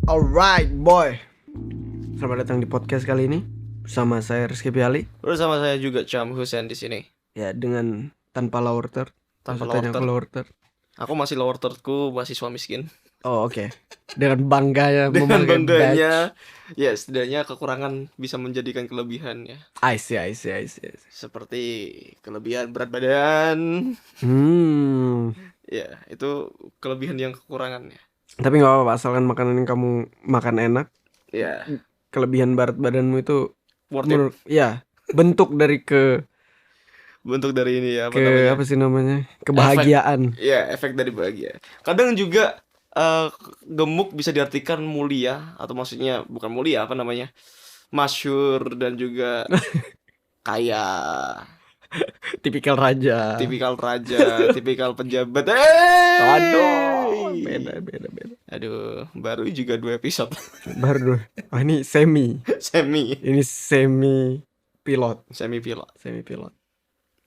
Alright boy, selamat datang di podcast kali ini bersama saya Rizky Piali. Bersama saya juga Cham Hussein di sini. Ya dengan tanpa lower third. Tanpa Maksudnya lower third. third. Aku masih lower thirdku mahasiswa miskin. Oh oke. Dengan bangganya Dengan memakai bangganya, badge. ya setidaknya kekurangan bisa menjadikan kelebihan ya. I see. Seperti kelebihan berat badan. Ya, itu kelebihan yang kekurangan ya. Tapi gak apa-apa, asalkan makanan yang kamu makan enak. Ya, Kelebihan berat badanmu itu worth it. ya bentuk dari Bentuk dari ini ya, apa namanya? apa sih namanya? Kebahagiaan. Efek dari bahagia. Kadang juga gemuk bisa diartikan mulia, atau maksudnya bukan mulia, apa namanya, masyhur dan juga kaya, Tipikal raja. tipikal pejabat. Aduh, beda. Aduh, baru juga 2 episode. Baru. Oh ini semi. Ini semi pilot. Semi pilot.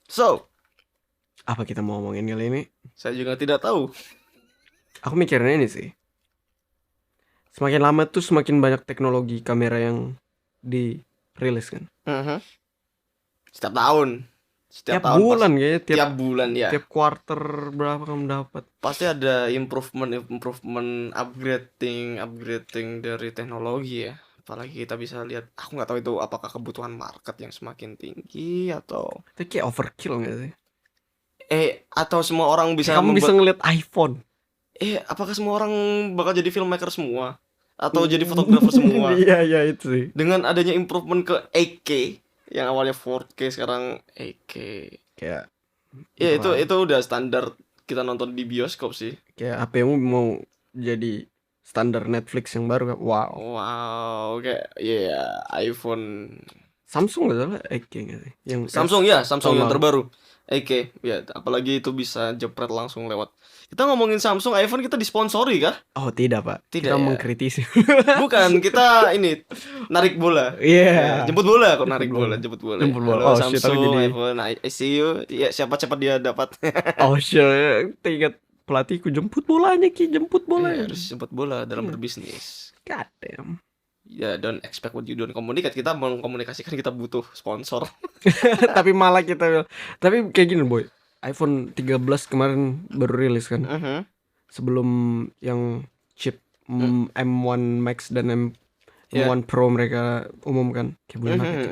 So, Apa kita mau ngomongin kali ini? saya juga tidak tahu. Aku mikirnya ini sih. Semakin lama tuh semakin banyak teknologi kamera yang dirilis kan. Setiap tahun. Tiap bulan kayaknya. Tiap bulan ya. Tiap quarter berapa kamu dapat? Pasti ada improvement, upgrading dari teknologi ya. Apalagi kita bisa lihat, aku nggak tahu itu apakah kebutuhan market yang semakin tinggi atau Itu kayak overkill gak sih? atau semua orang bisa Kamu bisa ngeliat iPhone. apakah semua orang bakal jadi filmmaker semua atau jadi fotografer semua? Iya itu sih. Dengan adanya improvement ke 8K yang awalnya 4K sekarang 8K. Kayak Ya itu udah standar kita nonton di bioskop sih. kayak HP-mu mau jadi standar Netflix yang baru kan. Wow, kayak iPhone, Samsung gak salah 8K gak sih? Yang Samsung yang lalu. terbaru. Oke, ya apalagi itu bisa jepret langsung lewat. Kita ngomongin Samsung, iPhone, kita disponsori kah? Oh tidak pak, Tidak kita ya. mengkritisi. Bukan, kita ini narik bola. Iya. Jemput bola kok, narik bola, jemput bola. Jemput bola. Halo, Oh, shit, aku Samsung, jadi- iPhone, I see you. Ya, siapa cepat dia dapat. Oh shit, ingat pelatihku jemput bolanya jemput Ya, bolanya. harus jemput bola dalam berbisnis. God damn. Ya, don't expect what you don't communicate. Kita mengkomunikasikan, kita butuh sponsor. Tapi malah kita, tapi kayak gini boy, iPhone 13 kemarin baru rilis kan. Sebelum yang chip M1 Max dan M1 Pro mereka umumkan kayak bulan apa itu?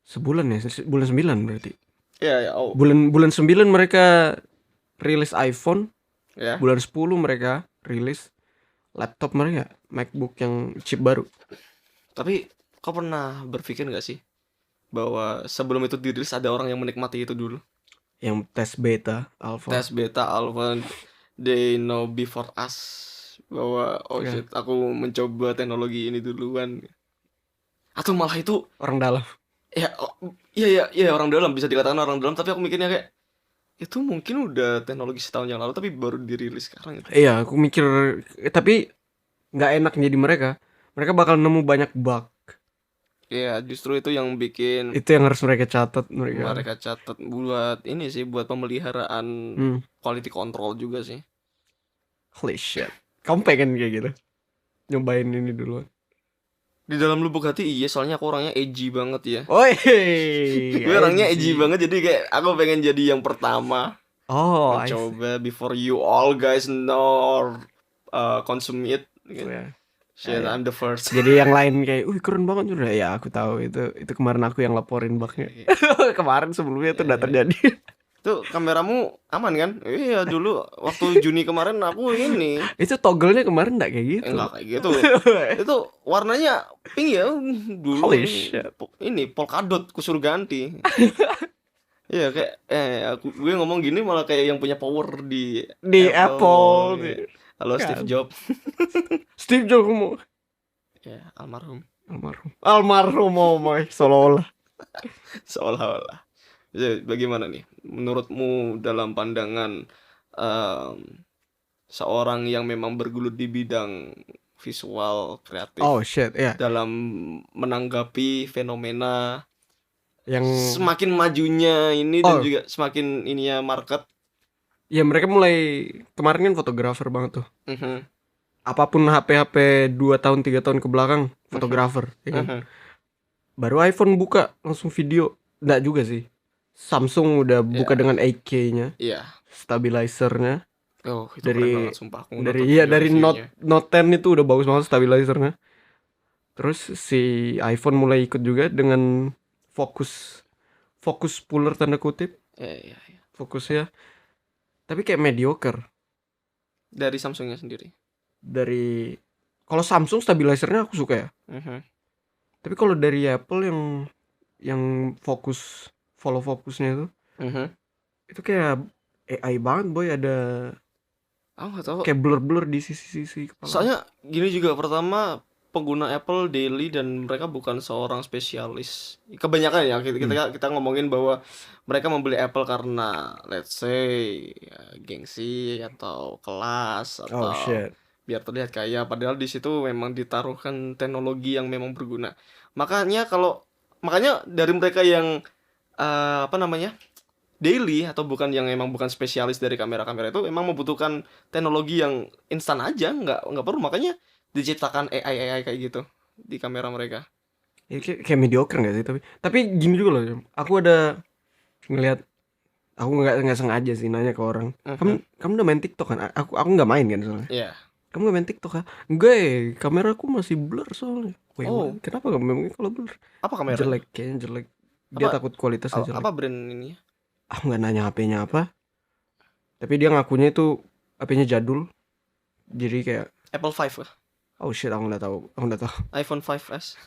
Sebulan ya, bulan 9 berarti. Ya, oh. Bulan 9 mereka rilis iPhone. Ya. Bulan 10 mereka rilis laptop mereka, MacBook yang chip baru. Tapi kau pernah berpikir gak sih bahwa sebelum itu dirilis ada orang yang menikmati itu dulu? Yang tes beta, alpha. They know before us bahwa Yeah. shit, aku mencoba teknologi ini duluan. Atau malah itu Orang dalam. Iya orang dalam, bisa dikatakan orang dalam, tapi aku mikirnya kayak itu mungkin udah teknologi setahun yang lalu tapi baru dirilis sekarang gitu. Iya, aku mikir tapi nggak enak jadi mereka bakal nemu banyak bug. Iya, justru itu yang bikin Itu yang harus mereka catat mereka catat buat ini sih, buat pemeliharaan quality control juga sih. Holy shit. Kamu pengen kayak gitu? Nyobain ini dulu. Di dalam lubuk hati iya, soalnya aku orangnya edgy banget ya. Oi. Gue orangnya edgy banget, jadi kayak aku pengen jadi yang pertama. Oh, mencoba before you all guys know or consume it. Yeah. Shit, I'm the first. Jadi yang lain kayak, keren banget udah ya, aku tahu itu kemarin aku yang laporin bugnya. Kemarin sebelumnya itu udah terjadi. Tuh kameramu aman kan? Iya, dulu waktu Juni kemarin aku ini. Itu toggle-nya kemarin enggak kayak gitu. Enggak kayak gitu. Itu warnanya pink ya dulu. Holy shit. Ini polkadot ku suruh ganti. Iya kayak gue ngomong gini malah kayak yang punya power di Apple. Halo Steve Jobs. Steve Jobs kamu. Ya, almarhum seolah-olah. Jadi, bagaimana nih menurutmu dalam pandangan seorang yang memang bergelut di bidang visual kreatif dalam menanggapi fenomena yang semakin majunya ini dan juga semakin ininya market. Ya mereka mulai kemarin kan fotografer banget tuh. apapun HP 2 tahun 3 tahun ke belakang fotografer, ya kan? Baru iPhone buka langsung video. Nggak juga sih. Samsung udah buka dengan 8K-nya, Iya. stabilizernya. Oh, itu Dari keren banget sumpah. Aku dari nonton iya video dari reviewnya. Note 10 itu udah bagus banget stabilizernya. Terus si iPhone mulai ikut juga dengan fokus puller tanda kutip, Iya. fokusnya. Tapi kayak mediocre Dari Samsungnya sendiri. dari kalau Samsung stabilizernya aku suka ya. Tapi kalau dari Apple yang follow fokusnya itu kayak AI banget boy, ada Aku nggak tahu. kayak blur di sisi-sisi kepala. Soalnya gini juga, pertama pengguna Apple daily dan mereka bukan seorang spesialis. Kebanyakan ya kita ngomongin bahwa mereka membeli Apple karena let's say ya, gengsi atau kelas Oh atau shit. biar terlihat kaya, padahal di situ memang ditaruhkan teknologi yang memang berguna. Makanya dari mereka yang apa namanya? Daily atau bukan spesialis dari kamera-kamera itu memang membutuhkan teknologi yang instan aja, nggak perlu, makanya diciptakan AI kayak gitu di kamera mereka. Ya, kayak mediocre nggak sih, tapi gini juga loh. Aku ada ngelihat, aku nggak sengaja sih nanya ke orang. Kamu udah main TikTok kan? Aku nggak main kan soalnya. Iya. Kamu nggak main TikTok kan? Enggak, kameraku masih blur soalnya. Wait, Oh. kenapa kamu memang kalau blur? Apa kamera? Kayaknya jelek. Dia takut kualitasnya jelek. Apa brand ini? Aku nggak nanya HP-nya apa. Tapi dia ngakunya itu HP-nya jadul. Jadi kayak Apple 5 kah? oh shit, aku nggak tahu. iPhone 5s.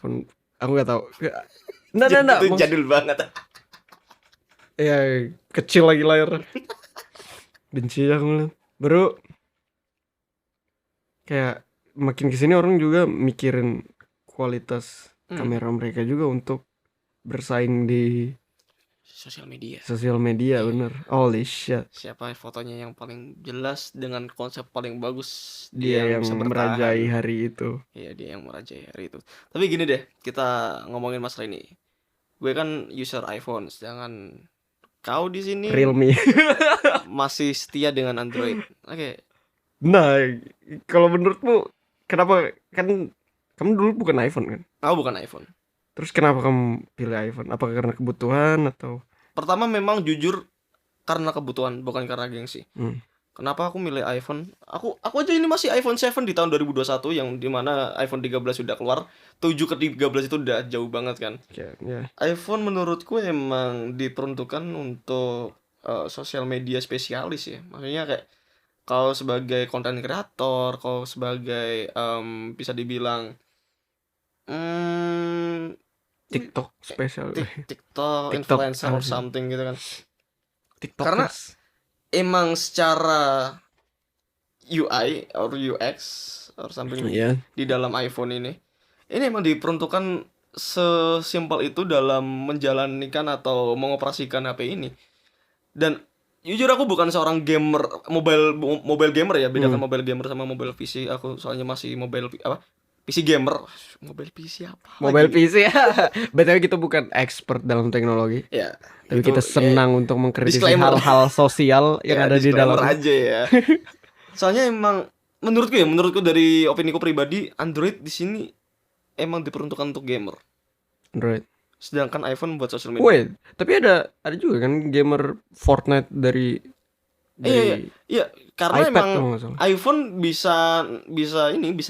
Aku nggak tahu. Nggak. Itu jadul banget. Ya kecil lagi layar. Benci aku ngeliat. Baru kayak makin kesini orang juga mikirin kualitas kamera mereka juga untuk bersaing di sosial media bener. Holy shit. Siapa fotonya yang paling jelas dengan konsep paling bagus, Dia yang bisa bertahan. merajai hari itu. Iya, dia yang merajai hari itu. Tapi gini deh, kita ngomongin masalah ini. Gue kan user iPhone, sedangkan kau di sini Realme. masih setia dengan Android. Oke. Nah, kalau menurutmu kenapa, kan kamu dulu bukan iPhone kan? Aku bukan iPhone. Terus kenapa kamu pilih iPhone? Apakah karena kebutuhan atau? Pertama memang jujur karena kebutuhan, bukan karena gengsi. Kenapa aku milih iPhone? Aku aja ini masih iPhone 7 di tahun 2021 yang dimana iPhone 13 sudah keluar. 7 ke 13 itu udah jauh banget kan. Yeah. iPhone menurutku emang diperuntukkan untuk sosial media spesialis ya. Maksudnya kayak kau sebagai content creator, kau sebagai bisa dibilang TikTok spesial. TikTok influencer or something gitu kan. TikTok. Karena emang secara UI or UX or something di dalam iPhone ini emang diperuntukkan sesimpel itu dalam menjalankan atau mengoperasikan HP ini. Dan jujur aku bukan seorang gamer mobile gamer ya, bedakan mobile gamer sama mobile PC. Aku soalnya masih PC gamer. Mobile PC apa? Mobile PC ya. BTW kita bukan expert dalam teknologi. Ya. Tapi kita senang untuk mengkritisi disclaimer. hal-hal sosial yang ada di dalam aja ya. Soalnya emang menurutku dari opiniku pribadi, Android di sini emang diperuntukkan untuk gamer. Android. Sedangkan iPhone buat social media. Wait, tapi ada juga kan gamer Fortnite dari Iya, karena iPad, emang iPhone bisa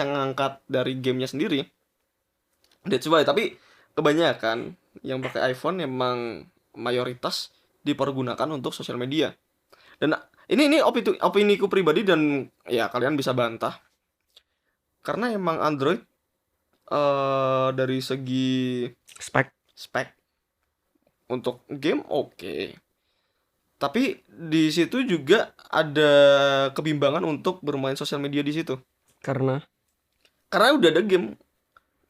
ngangkat dari gamenya sendiri. That's why. Tapi kebanyakan yang pakai iPhone emang mayoritas dipergunakan untuk sosial media. Dan ini opiniku pribadi dan ya kalian bisa bantah. Karena emang Android dari segi spek untuk game oke. Tapi di situ juga ada kebimbangan untuk bermain sosial media di situ. Karena udah ada game.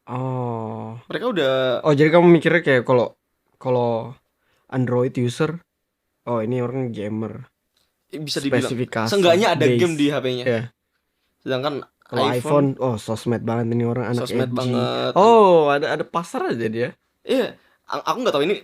Oh. Mereka udah. Oh, jadi kamu mikirnya kayak kalau Android user, oh ini orang gamer. Bisa dibilang. Spesifikasi. Seenggaknya ada game di HP-nya. Yeah. Sedangkan kalau iPhone, oh sosmed banget ini orang, anak sosmed edgy banget. Oh, ada pasar aja dia. Iya. Aku nggak tahu ini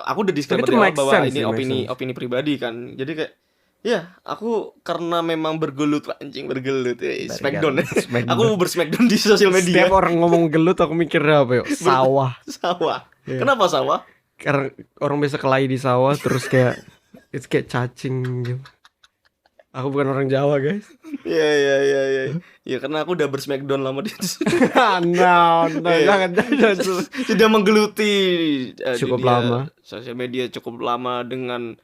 aku udah disclaimer di awal bahwa ini opini pribadi kan. Jadi kayak Ya, aku karena memang bergelut bergelut ya, Smackdown. Smackdown. Aku bersmackdown di sosial media. Setiap orang ngomong gelut aku mikir apa yuk? Sawah. Sawah. Iya. Kenapa sawah? Karena orang biasa kelahi di sawah terus kayak itu kayak cacing gitu. Aku bukan orang Jawa, guys. Iya. Ya karena aku udah bersmackdown lama di No, Iya. jangan. Sudah menggeluti Cukup dunia lama. sosial media cukup lama dengan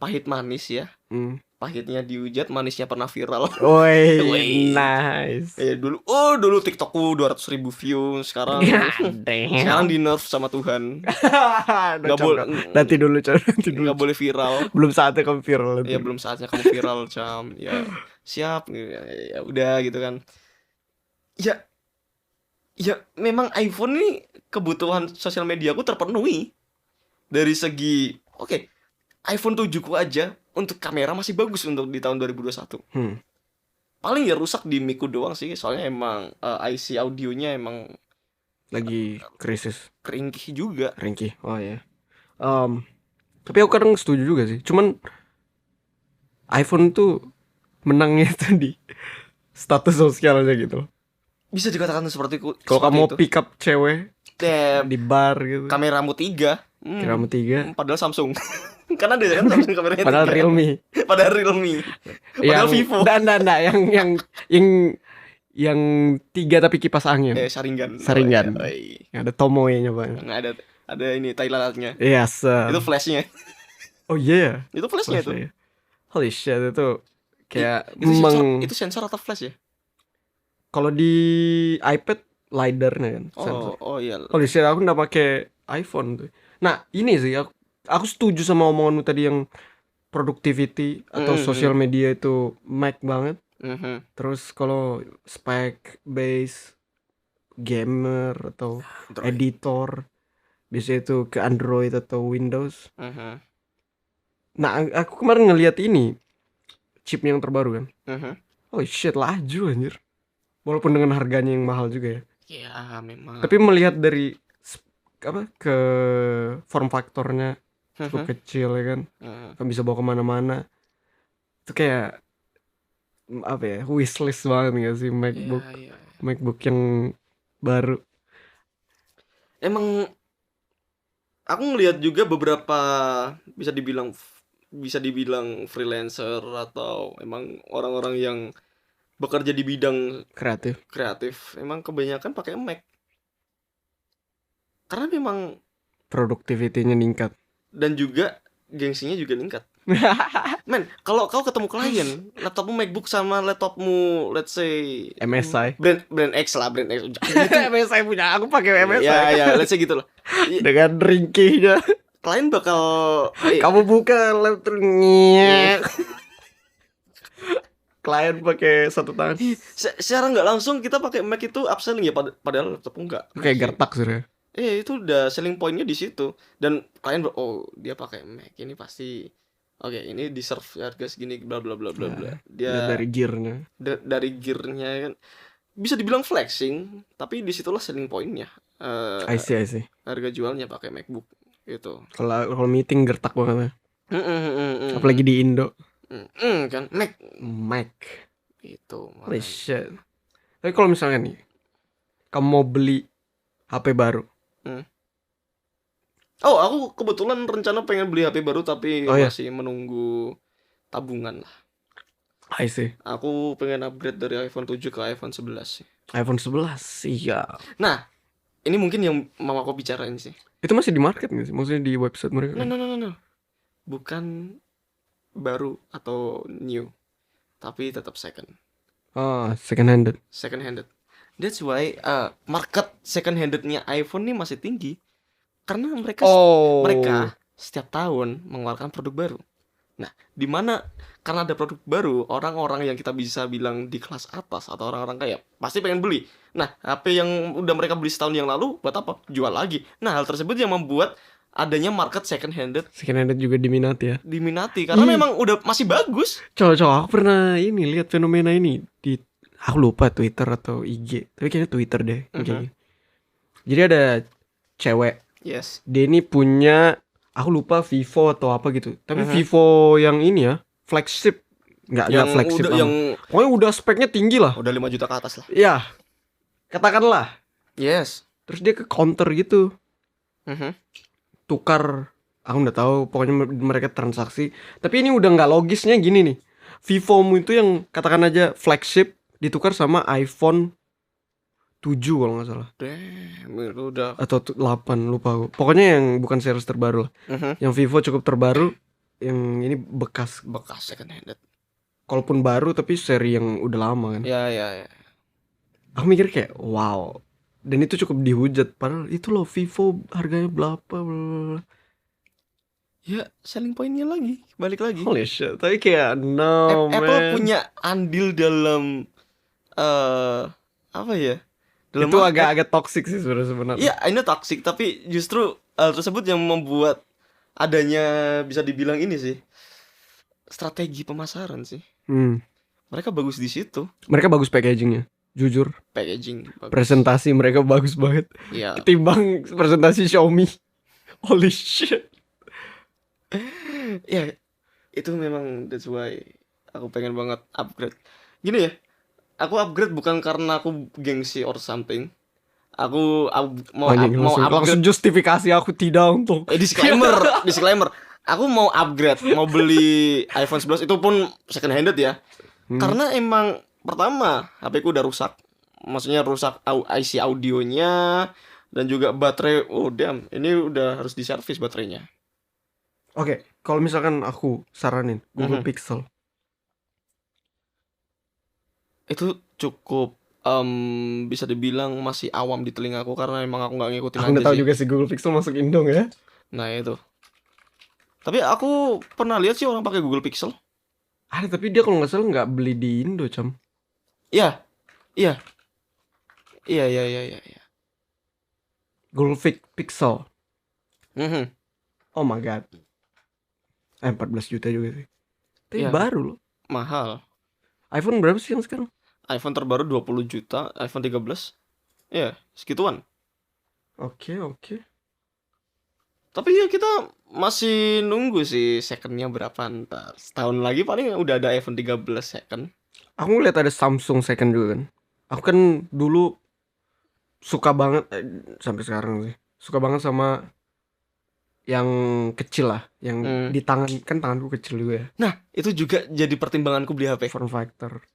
pahit manis ya. Hmm. Pahitnya dihujat, manisnya pernah viral. Woi, Wih. nice. Dulu TikTokku 200.000 view, sekarang sekarang di nerf sama Tuhan. Nggak boleh Nanti dulu, Cam. Nanti dulu. nggak boleh viral. Belum saatnya kamu viral. Ya belum saatnya kamu viral, Cam. Ya siap, ya udah gitu kan. Ya memang iPhone nih kebutuhan sosial media aku terpenuhi dari segi iPhone 7 ku aja untuk kamera masih bagus untuk di tahun 2021. Paling ya rusak di mic-ku doang sih, soalnya emang IC audionya emang Lagi krisis. keringkih juga. Ringkih. Oh ya. Tapi aku kadang setuju juga sih. Cuman iPhone tuh menangnya tuh di status sosialnya gitu. Bisa dikatakan seperti Kalau kamu mau itu. pick up cewek di bar gitu. Kameramu 3. Kameramu 3. Padahal Samsung. Karena dia kan Samsung kameranya Padahal 3. Realme. Padahal Realme. Padahal Vivo. Enggak, yang 3 tapi kipas angin. Sharingan. Sharingan. Oh, iya. Yang ada tomoe-nya, Bang. Nggak ada ini Thailandnya. Yes. Itu flashnya. Oh iya. Itu flashnya itu. Holy shit, itu kayak itu sensor atau flash ya? Kalau di iPad LiDAR-nya kan. Sensor. Oh iya. Holy shit, aku nggak pakai iPhone tuh. Nah, ini sih aku setuju sama omonganmu tadi yang productivity atau social media itu Mac banget. Terus kalau spec base gamer atau Android. editor biasanya itu ke Android atau Windows. Nah, aku kemarin ngeliat ini chip yang terbaru kan. Holy shit, laju anjir. Walaupun dengan harganya yang mahal juga ya. Ya memang. Tapi melihat dari ke form faktornya cukup kecil ya kan. Kan bisa bawa kemana-mana. Itu kayak wishlist banget gak sih MacBook. Ya. MacBook yang baru. Emang aku ngelihat juga beberapa bisa dibilang freelancer atau emang orang-orang yang bekerja di bidang kreatif emang kebanyakan pakai Mac. Karena memang productivity-nya meningkat. Dan juga gengsinya juga meningkat. Men, kalau kau ketemu klien, laptopmu MacBook sama laptopmu let's say MSI. Brand X. Gitu. MSI punya, aku pakai MSI. Ya, let's say gitu lah. Dengan ringkihnya. Klien bakal kamu buka laptopnya. Klien pakai satu tangan. Secara nggak langsung kita pakai Mac itu upselling ya, padahal laptopmu enggak. Kayak gertak sih. Itu udah selling pointnya di situ. Dan klien dia pakai Mac ini pasti ini deserve harga segini bla bla bla bla bla. Dia dari gearnya. Dari gearnya kan bisa dibilang flexing, tapi disitulah selling pointnya. I see. Harga jualnya pakai MacBook gitu. Kalau meeting gertak banget. Apalagi di Indo. Kan Mac itu. Holy shit. Tapi kalau misalnya nih kamu mau beli HP baru. Aku kebetulan rencana pengen beli HP baru tapi masih menunggu tabungan lah. I see. Aku pengen upgrade dari iPhone 7 ke iPhone 11 sih. iPhone 11 iya. Nah, ini mungkin yang mama aku bicarain sih. Itu masih di market nggak sih? Maksudnya di website mereka? No. Bukan baru atau new, tapi tetap second. Second handed. That's why market second handednya iPhone nih masih tinggi. Karena mereka setiap tahun mengeluarkan produk baru. Nah, di mana karena ada produk baru, orang-orang yang kita bisa bilang di kelas atas atau orang-orang kaya pasti pengen beli. Nah, HP yang udah mereka beli setahun yang lalu buat apa? Jual lagi. Nah, hal tersebut yang membuat adanya market second handed juga diminati ya. Karena memang udah masih bagus. Coba aku pernah lihat fenomena ini di aku lupa Twitter atau IG, tapi kayaknya Twitter deh. Jadi ada cewek. Yes. Dia ini punya, aku lupa Vivo atau apa gitu. Tapi Vivo yang ini ya, flagship. Nggak Yang flagship udah amat. yang Pokoknya udah speknya tinggi lah. udah 5 juta ke atas lah. Ya, katakanlah. Yes. Terus dia ke counter gitu. Mhm. Tukar, aku nggak tahu, pokoknya mereka transaksi. Tapi ini udah nggak logisnya gini nih. Vivomu itu yang katakan aja flagship ditukar sama iPhone 7 kalau nggak salah. Damn, itu udah. Atau 8, lupa aku. Pokoknya yang bukan series terbaru lah. Yang Vivo cukup terbaru, yang ini bekas. Bekas second handed. Kalaupun baru tapi seri yang udah lama kan. Ya. Aku mikir kayak wow. Dan itu cukup dihujat. Padahal itu loh Vivo harganya berapa. Blablabla. Ya, selling pointnya lagi, balik lagi. Holy shit. Tapi kayak no Apple man. punya andil dalam apa ya? Dalam Itu market. agak toxic sih sebenarnya. Iya, ini toxic, tapi justru hal tersebut yang membuat adanya bisa dibilang ini sih strategi pemasaran sih. Mereka bagus di situ. Mereka bagus packagingnya, jujur. Packaging bagus. Presentasi mereka bagus banget. Iya. Ketimbang presentasi Xiaomi. Holy shit. Ya, itu memang that's why aku pengen banget upgrade. Gini ya, aku upgrade bukan karena aku gengsi or something. Aku mau langsung upgrade. justifikasi aku tidak untuk disclaimer. Aku mau upgrade, mau beli iPhone 11 itu pun second handed ya. Karena emang pertama HP ku udah rusak. Maksudnya rusak IC audionya dan juga baterai. Oh damn, ini udah harus diservis baterainya. Oke, kalau misalkan aku saranin Google Pixel. Itu cukup bisa dibilang masih awam di telingaku karena emang aku nggak ngikutin Aku aja nggak tahu sih. juga sih Google Pixel masuk Indo ya. Nah itu. Tapi aku pernah lihat sih orang pakai Google Pixel. Tapi dia kalau nggak salah nggak beli di Indo, Cam. Iya. Google Pixel. Mhm. Oh my god. 14 juta juga sih. Tapi Iya. baru loh. Mahal. iPhone berapa sih yang sekarang? iPhone terbaru 20 juta, iPhone 13. Ya, segituan. Oke. Tapi ya kita masih nunggu sih secondnya berapa ntar. Setahun lagi paling udah ada iPhone 13 second. Aku ngeliat ada Samsung second juga kan. Aku kan dulu suka banget sampai sekarang sih. Suka banget sama yang kecil lah, yang di tangan, kan tanganku kecil juga ya. Nah, itu juga jadi pertimbanganku beli HP. Form factor.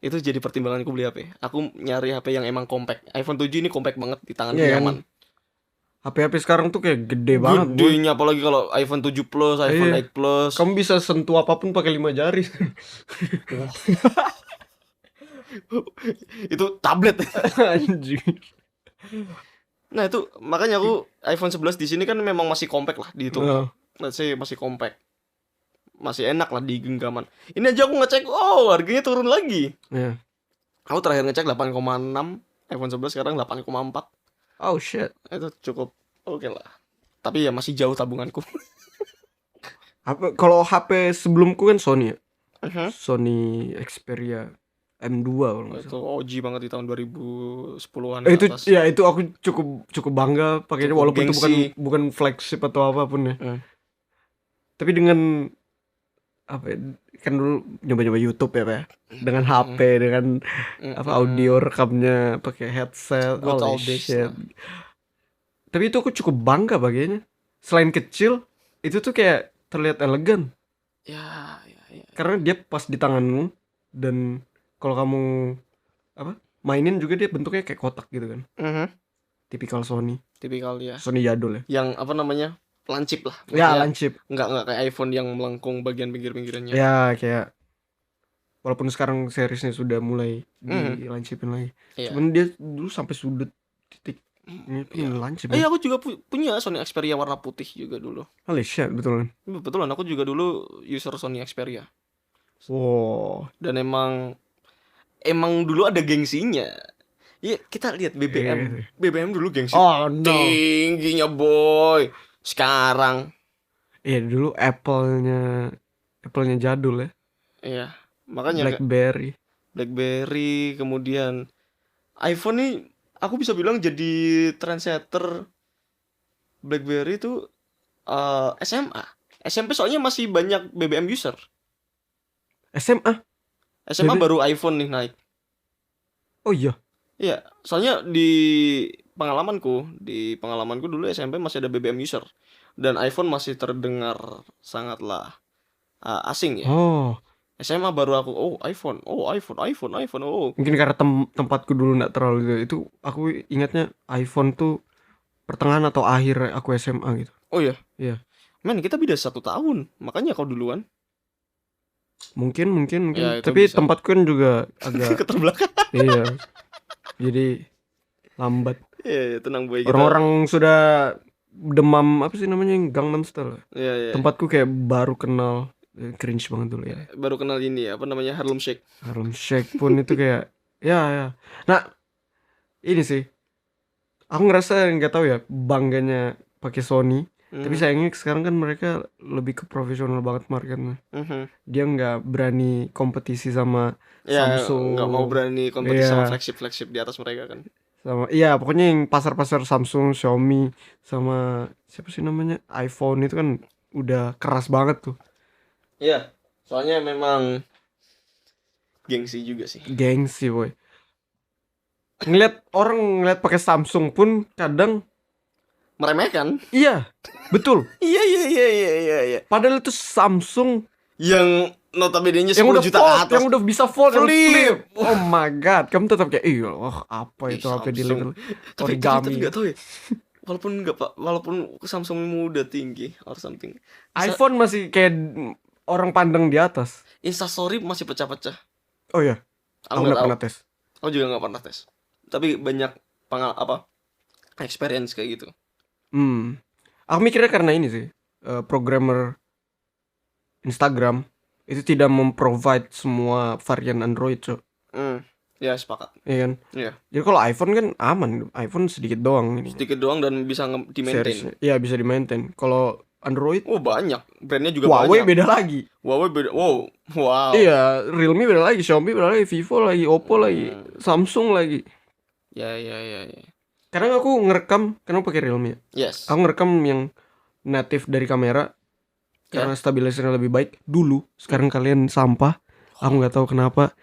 Itu jadi pertimbanganku beli HP. Aku nyari HP yang emang compact. iPhone 7 ini compact banget di tangan, Iya, nyaman. HP sekarang tuh kayak gede banget. Gedenya apalagi kalau iPhone 7 Plus, iPhone 8 Plus. Kamu bisa sentuh apapun pakai 5 jari. Itu tablet. Anjing. Nah, itu makanya aku iPhone 11 di sini kan memang masih compact lah dihitung. Let's say masih compact. Masih enak lah di genggaman. Ini aja aku ngecek, oh harganya turun lagi. Iya. Aku terakhir ngecek 8,6, iPhone 11 sekarang 8,4. Oh shit. Itu cukup oke lah. Tapi ya masih jauh tabunganku. Kalau HP sebelumku kan Sony ya. Sony Xperia M2 kalau nggak Itu OG banget di tahun 2010-an salah. Itu atas. ya, itu aku cukup bangga pakainya, Cukup walaupun gengsi. itu bukan flagship atau apapun ya. Tapi dengan apa ya, kan dulu nyoba-nyoba YouTube ya Pak ya. Dengan HP, dengan audio rekamnya pakai headset. Good Holy old days shit. lah. Tapi itu aku cukup bangga pakainya. Selain kecil, itu tuh kayak terlihat elegan. Ya. Karena dia pas di tanganmu, dan kalau kamu mainin juga dia bentuknya kayak kotak gitu kan. Tipikal Sony. Tipikal ya. Sony jadul ya. Yang apa namanya? Lancip lah. Ya, lancip. Enggak kayak iPhone yang melengkung bagian pinggir-pinggirannya. Ya, kayak walaupun sekarang seriesnya sudah mulai dilancipin lagi. Iya. Cuman dia dulu sampai sudut titik ini pun lancip. Aku juga punya Sony Xperia warna putih juga dulu. Holy shit, betulan. Betulan, aku juga dulu user Sony Xperia. Wow. Dan emang dulu ada gengsinya. Iya, kita lihat BBM. BBM dulu gengsi. Oh no. Tingginya boy. Sekarang. Iya, dulu Apple-nya jadul ya. Iya, makanya BlackBerry, kemudian iPhone nih aku bisa bilang jadi trendsetter. BlackBerry itu SMA. SMP soalnya masih banyak BBM user. SMA. SMA Jadi- baru iPhone nih naik. Oh iya. Iya, soalnya di pengalamanku dulu SMP masih ada BBM user dan iPhone masih terdengar sangatlah asing ya. Oh, SMA baru aku, oh iPhone, oh. mungkin karena tempatku dulu nggak terlalu itu. Aku ingatnya iPhone tuh pertengahan atau akhir aku SMA gitu. Oh iya, Iya. men kita beda 1 tahun, makanya kau duluan. Mungkin. Ya, itu Tapi bisa. tempatku kan juga agak Keterbelakang. iya. Jadi lambat. Iya, tenang boy kita. Orang-orang sudah demam apa sih namanya Gangnam Style. Iya. Tempatku kayak baru kenal. Cringe banget dulu ya. Baru kenal ini apa namanya Harlem Shake. Harlem Shake pun itu kayak ya. Nah, ini sih. Aku ngerasa nggak tahu ya bangganya pakai Sony. Tapi sayangnya sekarang kan mereka lebih ke profesional banget marketnya. Dia nggak berani kompetisi sama Ya, Samsung. nggak mau berani kompetisi Iya. sama flagship di atas mereka kan. Sama iya pokoknya yang pasar-pasar Samsung, Xiaomi sama siapa sih namanya iPhone itu kan udah keras banget tuh. Iya, soalnya memang gengsi juga sih. Gengsi boy. Ngeliat orang ngeliat pakai Samsung pun kadang Meremehkan. iya betul. Iya. Padahal itu Samsung Yang notabene-nya 10 yang udah juta fold, ke atas. yang udah bisa fold, yang Flip. flip. Oh my god, kamu tetap kayak iya, apa itu Ih, HP di Samsung. level Tapi origami. nggak tahu ya. Walaupun Samsungmu udah tinggi or something. iPhone masih kayak orang pandang di atas. Instastory masih pecah-pecah. Oh iya, Aku aku nggak nggak tahu. pernah tes. Aku juga nggak pernah tes. Tapi banyak experience kayak gitu. Aku mikirnya karena ini sih, programmer Instagram itu tidak memprovide semua varian Android, Cok. Ya sepakat. Iya kan? Iya. Jadi kalau iPhone kan aman, iPhone sedikit doang ini. Sedikit doang dan bisa di-maintain. Seriesnya. Iya, bisa di-maintain. Kalau Android, Oh banyak, brandnya juga Huawei banyak. beda lagi. Huawei beda. Wow. Iya, Realme beda lagi, Xiaomi beda lagi, Vivo lagi, Oppo lagi, Samsung lagi. Ya. Kadang aku ngerekam, kan aku pakai Realme ya. Yes. Aku ngerekam yang native dari kamera karena stabilizernya lebih baik dulu. Sekarang kalian sampah. Aku nggak tahu kenapa.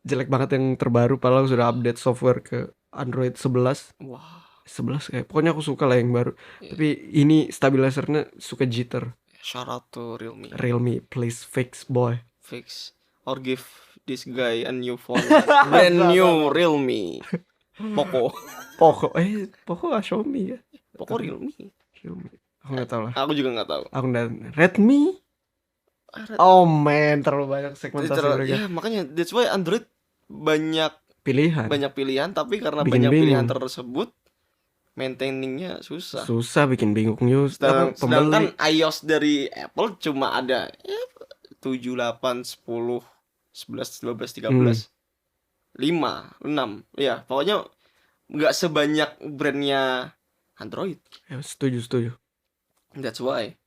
Jelek banget yang terbaru, padahal sudah update software ke Android 11. Wah. 11 kayak. Pokoknya aku suka lah yang baru. Iya. Tapi ini stabilizernya suka jitter. Shout out to Realme. Realme, please fix boy. Fix or give this guy a new phone. Brand new Realme. Poco. Poco Xiaomi ya. Poco Realme. Xiaomi. Aku nggak tahu lah. Aku juga nggak tahu. Aku nggak. Redmi. Oh man, terlalu banyak segmentasi mereka. Ya makanya that's why Android banyak Pilihan. pilihan, tapi karena Bikin banyak bingung. pilihan tersebut maintainingnya susah. Susah bikin bingung news. Sedangkan iOS dari Apple cuma ada 7, 8, 10, 11, 12, 13, 5, 6. Ya, pokoknya nggak sebanyak brandnya Android. Ya, setuju. That's why.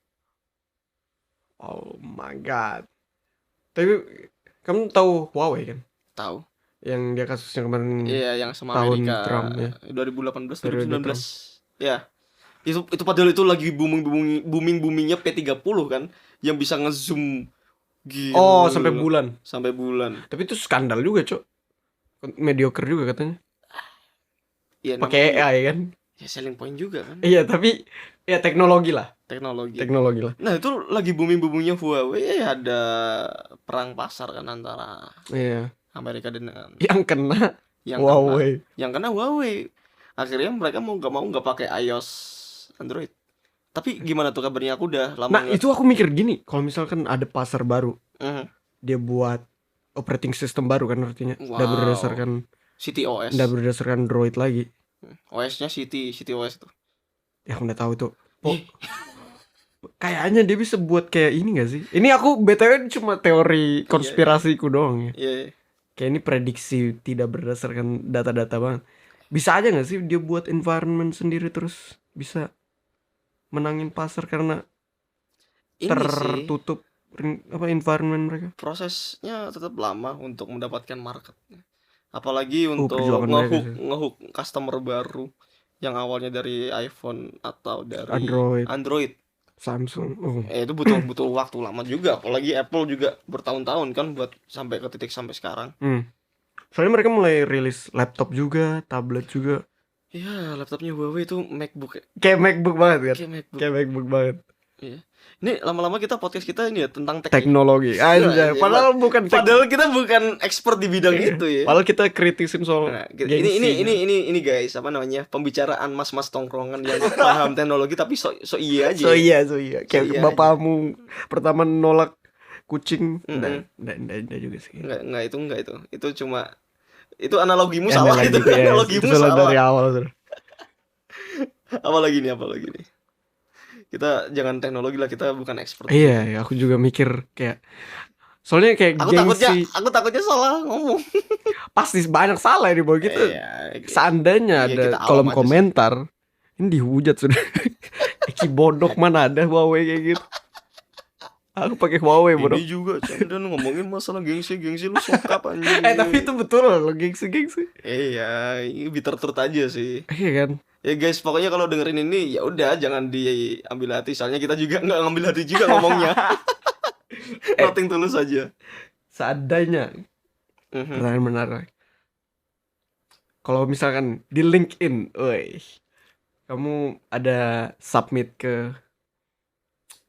Oh my god. Tapi kamu tahu Huawei kan? Tahu. Yang dia kasusnya kemarin. Iya, yang sama tahun Amerika. Trump, ya. 2018, Periode 2019. Ya. Itu padahal itu lagi boomingnya P30 kan, yang bisa ngezoom gila. Oh, sampai bulan. Sampai bulan. Tapi itu skandal juga, Cok. Mediocre juga katanya. Iya, Pakai namanya- AI kan? Ya selling point juga kan, Iya, tapi ya teknologi lah. teknologi. Lah. Nah, itu lagi boomingnya Huawei, ada perang pasar kan antara Iya. Amerika dengan Yang kena yang Huawei. kena Huawei. Akhirnya mereka mau nggak pakai iOS Android. Tapi gimana tuh kabarnya? Aku udah lama Nah, itu aku mikir gini, kalau misalkan ada pasar baru, Mhm. dia buat operating system baru kan artinya. Wow. Udah berdasarkan City OS. udah berdasarkan Android lagi. OS-nya City OS tuh. Ya aku nggak tahu tuh. Kayaknya dia bisa buat kayak ini gak sih? Ini aku BTW cuma teori konspirasiku doang ya. Iya. Kayak ini prediksi tidak berdasarkan data-data banget. Bisa aja gak sih dia buat environment sendiri terus bisa menangin pasar karena Ini sih tertutup environment mereka. prosesnya tetap lama untuk mendapatkan market. Apalagi untuk perjuangan mereka sih. ngehook customer baru yang awalnya dari iPhone atau dari Android. Android. Samsung. Oh. Itu butuh waktu lama juga, apalagi Apple juga bertahun-tahun kan buat sampai ke titik sampai sekarang. Soalnya mereka mulai rilis laptop juga, tablet juga. Iya, laptopnya Huawei itu MacBook ya. Kayak MacBook banget kan? MacBook. Kayak MacBook banget. Iya. Ini lama-lama podcast kita ini ya tentang teknologi. Anjay, padahal kita bukan expert di bidang itu ya. Padahal kita kritisin soal ini guys, apa namanya? Pembicaraan mas-mas tongkrongan yang paham teknologi tapi so iya aja. So iya. Kayak bapakmu pertama nolak kucing. Enggak juga sih. Enggak itu. Itu cuma itu analogimu salah itu. Analogimu salah dari awal. Apalagi nih. Kita jangan teknologi lah, kita bukan expert. Iya, aku juga mikir kayak soalnya kayak aku takutnya salah ngomong. Pasti banyak salah di bawah gitu. Seandainya ada kolom komentar ini dihujat sudah. Eki bodoh, mana ada Huawei kayak gitu. Aku pakai Huawei bodoh. Ini juga dan ngomongin masalah gengsi lu sokap anjing. Tapi itu betul loh gengsi. Iya, ini bitter truth aja sih. Iya kan? Ya guys, pokoknya kalau dengerin ini ya udah jangan diambil hati, soalnya kita juga nggak ngambil hati juga ngomongnya. Nothing tulus aja. Seandainya pertanyaan menarik. Kalau misalkan di LinkedIn, kamu ada submit ke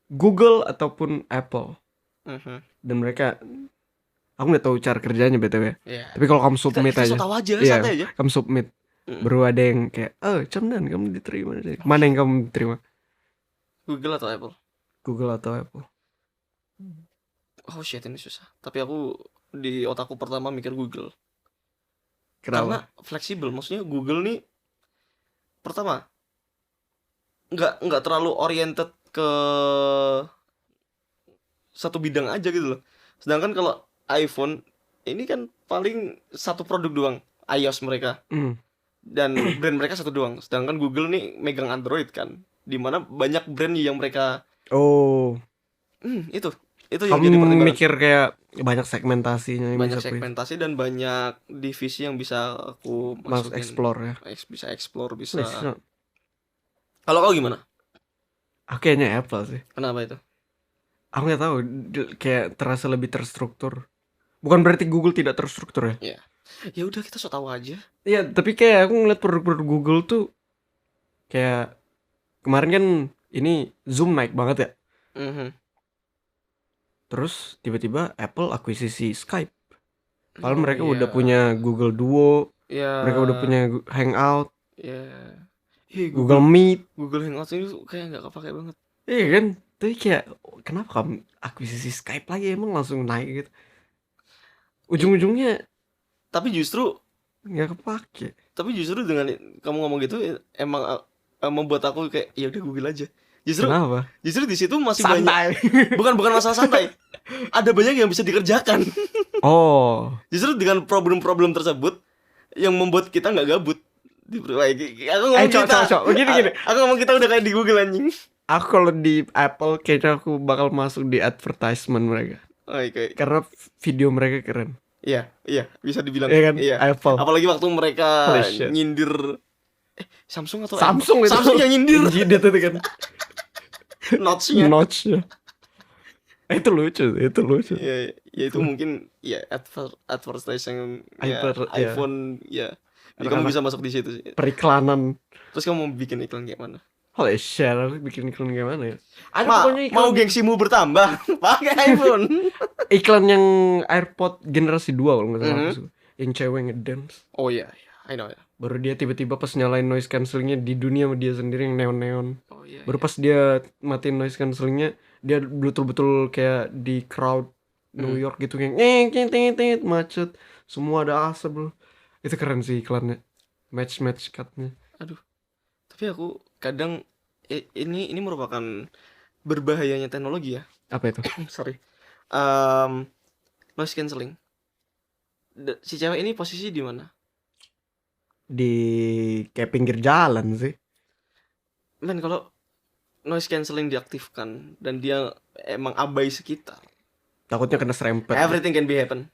Google ataupun Apple, dan mereka, aku nggak tahu cara kerjanya btw. Tapi kalau kamu submit kita tahu aja, santai aja. Kamu submit. Baru ada yang kayak, Camdan kamu diterima. Mana yang kamu diterima? Google atau Apple? Google atau Apple? Oh shit, ini susah. Tapi aku di otakku pertama mikir Google. Kenapa? Karena fleksibel. Maksudnya Google nih pertama nggak terlalu oriented ke satu bidang aja gitu loh. Sedangkan kalau iPhone ini kan paling satu produk doang, iOS mereka. Dan brand mereka satu doang. Sedangkan Google nih megang Android kan, dimana banyak brand yang mereka itu yang kamu jadi pertimbangan. Mikir kayak banyak segmentasinya, banyak segmentasi dan banyak divisi yang bisa aku masuk explore ya. Bisa explore, bisa. Kalau kau gimana? Aku kayaknya Apple sih. Kenapa itu? Aku nggak tahu, kayak terasa lebih terstruktur. Bukan berarti Google tidak terstruktur ya. Iya. Ya udah, kita so tahu aja. Iya, tapi kayak aku ngeliat produk-produk Google tuh kayak kemarin kan ini Zoom naik banget ya. Terus tiba-tiba Apple akuisisi Skype. Kalau mereka udah punya Google Duo, mereka udah punya Hangout, Google Meet. Google Hangout ini kayak nggak kepake banget. Iya kan? Tapi kayak kenapa kamu akuisisi Skype lagi, emang langsung naik gitu. Ujung-ujungnya tapi justru nggak kepake. Tapi justru dengan kamu ngomong gitu emang membuat aku kayak ya udah Google aja. Kenapa? Justru di situ masih santai. Bukan masalah santai. Ada banyak yang bisa dikerjakan. Justru dengan problem-problem tersebut yang membuat kita nggak gabut. Aku ngomong kita udah kayak di Google anjing. Aku kalau di Apple kayaknya aku bakal masuk di advertisement mereka. Karena video mereka keren. Iya, bisa dibilang. Iya kan? Apple. Apalagi waktu mereka nyindir Samsung itu yang nyindir. Jidat itu kan. Notch-nya. Itu lucu. Ya itu mungkin ya advertising iPhone ya. Jadi kamu bisa masuk di situ sih. Periklanan. Terus kamu mau bikin iklan kayak mana? Holy shit, aku bikin iklan kayak mana ya? Mau gengsimu bertambah pakai iPhone. Iklan yang AirPod generasi 2 kalau nggak salah. Yang cewek ngedance. Oh iya, I know ya. Baru dia tiba-tiba pas nyalain noise cancellingnya di dunia sama dia sendiri yang neon-neon. Oh iya. Baru pas dia matiin noise cancellingnya, dia betul-betul kayak di crowd New York gitu, kayak ngeng macet, semua ada asap bro. Itu keren sih iklannya, match cutnya. Aduh, tapi aku kadang ini merupakan berbahayanya teknologi ya. Apa itu? Sorry. Noise cancelling. Si cewek ini posisi di mana? Di kayak pinggir jalan sih. Men, kalau noise cancelling diaktifkan dan dia emang abai sekitar, takutnya kena serempet. Everything can be happen.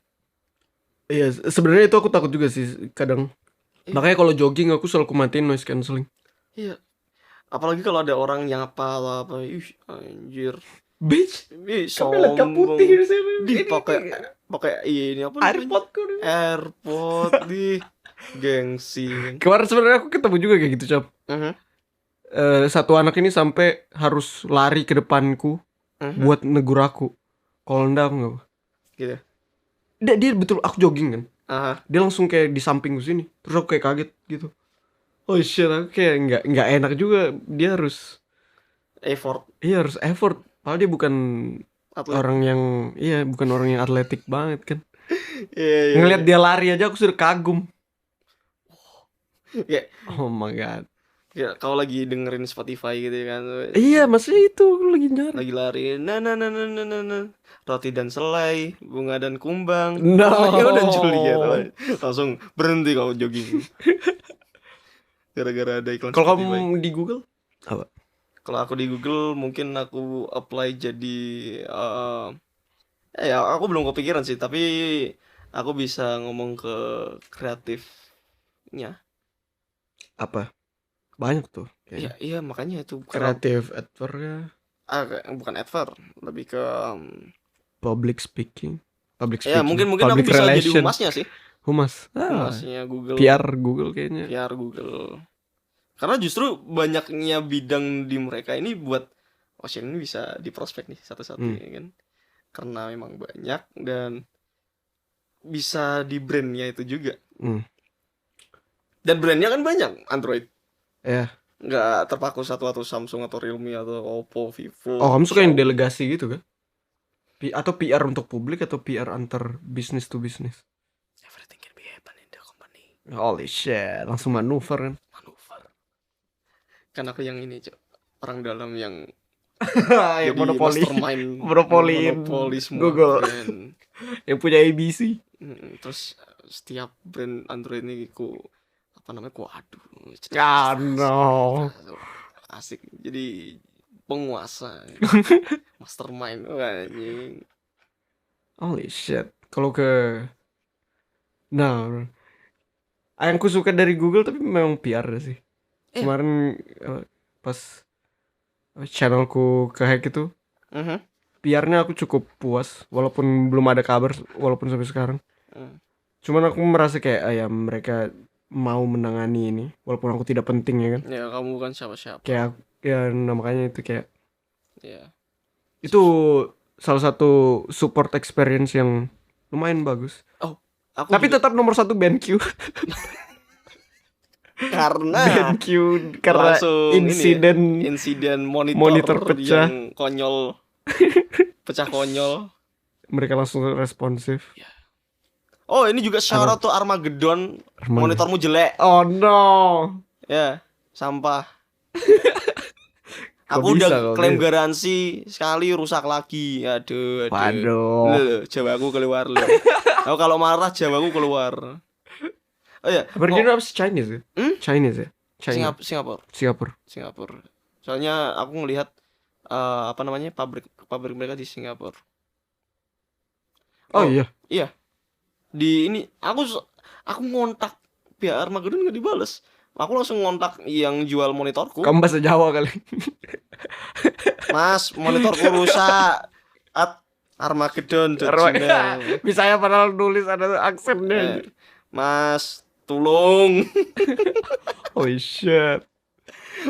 Iya, sebenarnya itu aku takut juga sih kadang. Makanya kalau jogging aku selalu matiin noise cancelling. Iya. Apalagi kalau ada orang yang apa, ih anjir. Bitch, Ih, kami lengkap putih sombong. di sini. Pakai ini apa namanya? AirPod ku. AirPod di gengsi. Kemarin sebenarnya aku ketemu juga kayak gitu, Cap. Mhm, Satu anak ini sampai harus lari ke depanku mhm, buat negur aku. Kalau enggak aku nggak. gitu. Dia betul, aku jogging kan. Aha. Dia langsung kayak di sampingku sini. Terus aku kayak kaget gitu. Oh shit, aku kayak nggak enak juga. Dia harus, Effort iya harus effort. Padahal dia bukan atlet. orang yang, iya bukan orang yang atletik banget kan. Iya, iya. Ngelihat dia lari aja aku sudah kagum. Kayak Oh my god. kau lagi dengerin Spotify gitu kan. Iya, masih itu aku lagi nyari. Lagi lari. Nah. Roti dan selai, bunga dan kumbang. No. Romeo dan Juliet. Langsung berhenti kau jogging. Gara-gara ada iklan Kalau Spotify. kamu di Google apa? Kalau aku di Google mungkin aku apply jadi ya aku belum kepikiran sih, tapi aku bisa ngomong ke kreatifnya. Apa? Banyak tuh Iya, kayaknya. iya makanya itu karena Kreatif advert ya. bukan advert, lebih ke Public speaking. Public ya speaking. mungkin aku Public bisa jadi relation. humasnya sih. Humas. Humasnya Google. PR Google kayaknya. PR Google. Karena justru banyaknya bidang di mereka ini buat Ocean ini bisa diprospek nih satu-satunya kan. Karena memang banyak dan bisa di brandnya itu juga. Dan brandnya kan banyak Android. Ya. Nggak terpaku satu atau Samsung atau Realme atau Oppo, Vivo. Oh, kamu suka yang Xiaomi. delegasi gitu kan? Atau PR untuk publik atau PR antar business to business? Everything can be happen in the company. Holy shit, langsung manuver kan? Manuver. Kan aku yang ini, Cok. Orang dalam yang Yang jadi monopoli. mastermind Monopoli semua Google. brand. Yang punya ABC. Terus setiap brand Android ini ku aduh. Ah, no. Asik. Jadi penguasa. Mastermind anjing. Holy shit. Kalau ke nah, yang ku suka dari Google tapi memang PR sih. Kemarin pas channelku kehack itu, PR-nya aku cukup puas walaupun belum ada kabar walaupun sampai sekarang. Cuman aku merasa kayak ya mereka mau menangani ini walaupun aku tidak penting ya kan. Ya kamu bukan siapa-siapa. Kayak ya makanya itu kayak Ya. itu salah satu support experience yang lumayan bagus. Oh, aku tapi juga, tetap nomor 1 BenQ. karena BenQ karena langsung insiden monitor pecah. yang konyol. Pecah konyol. Mereka langsung responsif. Ya. Oh, ini juga shout out to Armageddon. Monitormu jelek. Oh no. Ya, sampah. Kok Aku bisa, udah kok klaim bisa? garansi sekali rusak lagi. Aduh. Waduh. Loh, Jawaku keluar loh. Aku kalau marah Jawaku keluar. Oh ya, Berarti apa sih Chinese ya? Chinese ya? China. Singapura. Soalnya aku ngelihat pabrik mereka di Singapura. Oh iya. Iya. Di ini aku ngontak pihak Armageddon nggak dibales. Aku langsung ngontak yang jual monitorku. Kamu bahasa Jawa kali. Mas, monitorku rusak. Armageddon. Bisa ya padahal nulis ada aksennya. Mas, tolong. Oh shit.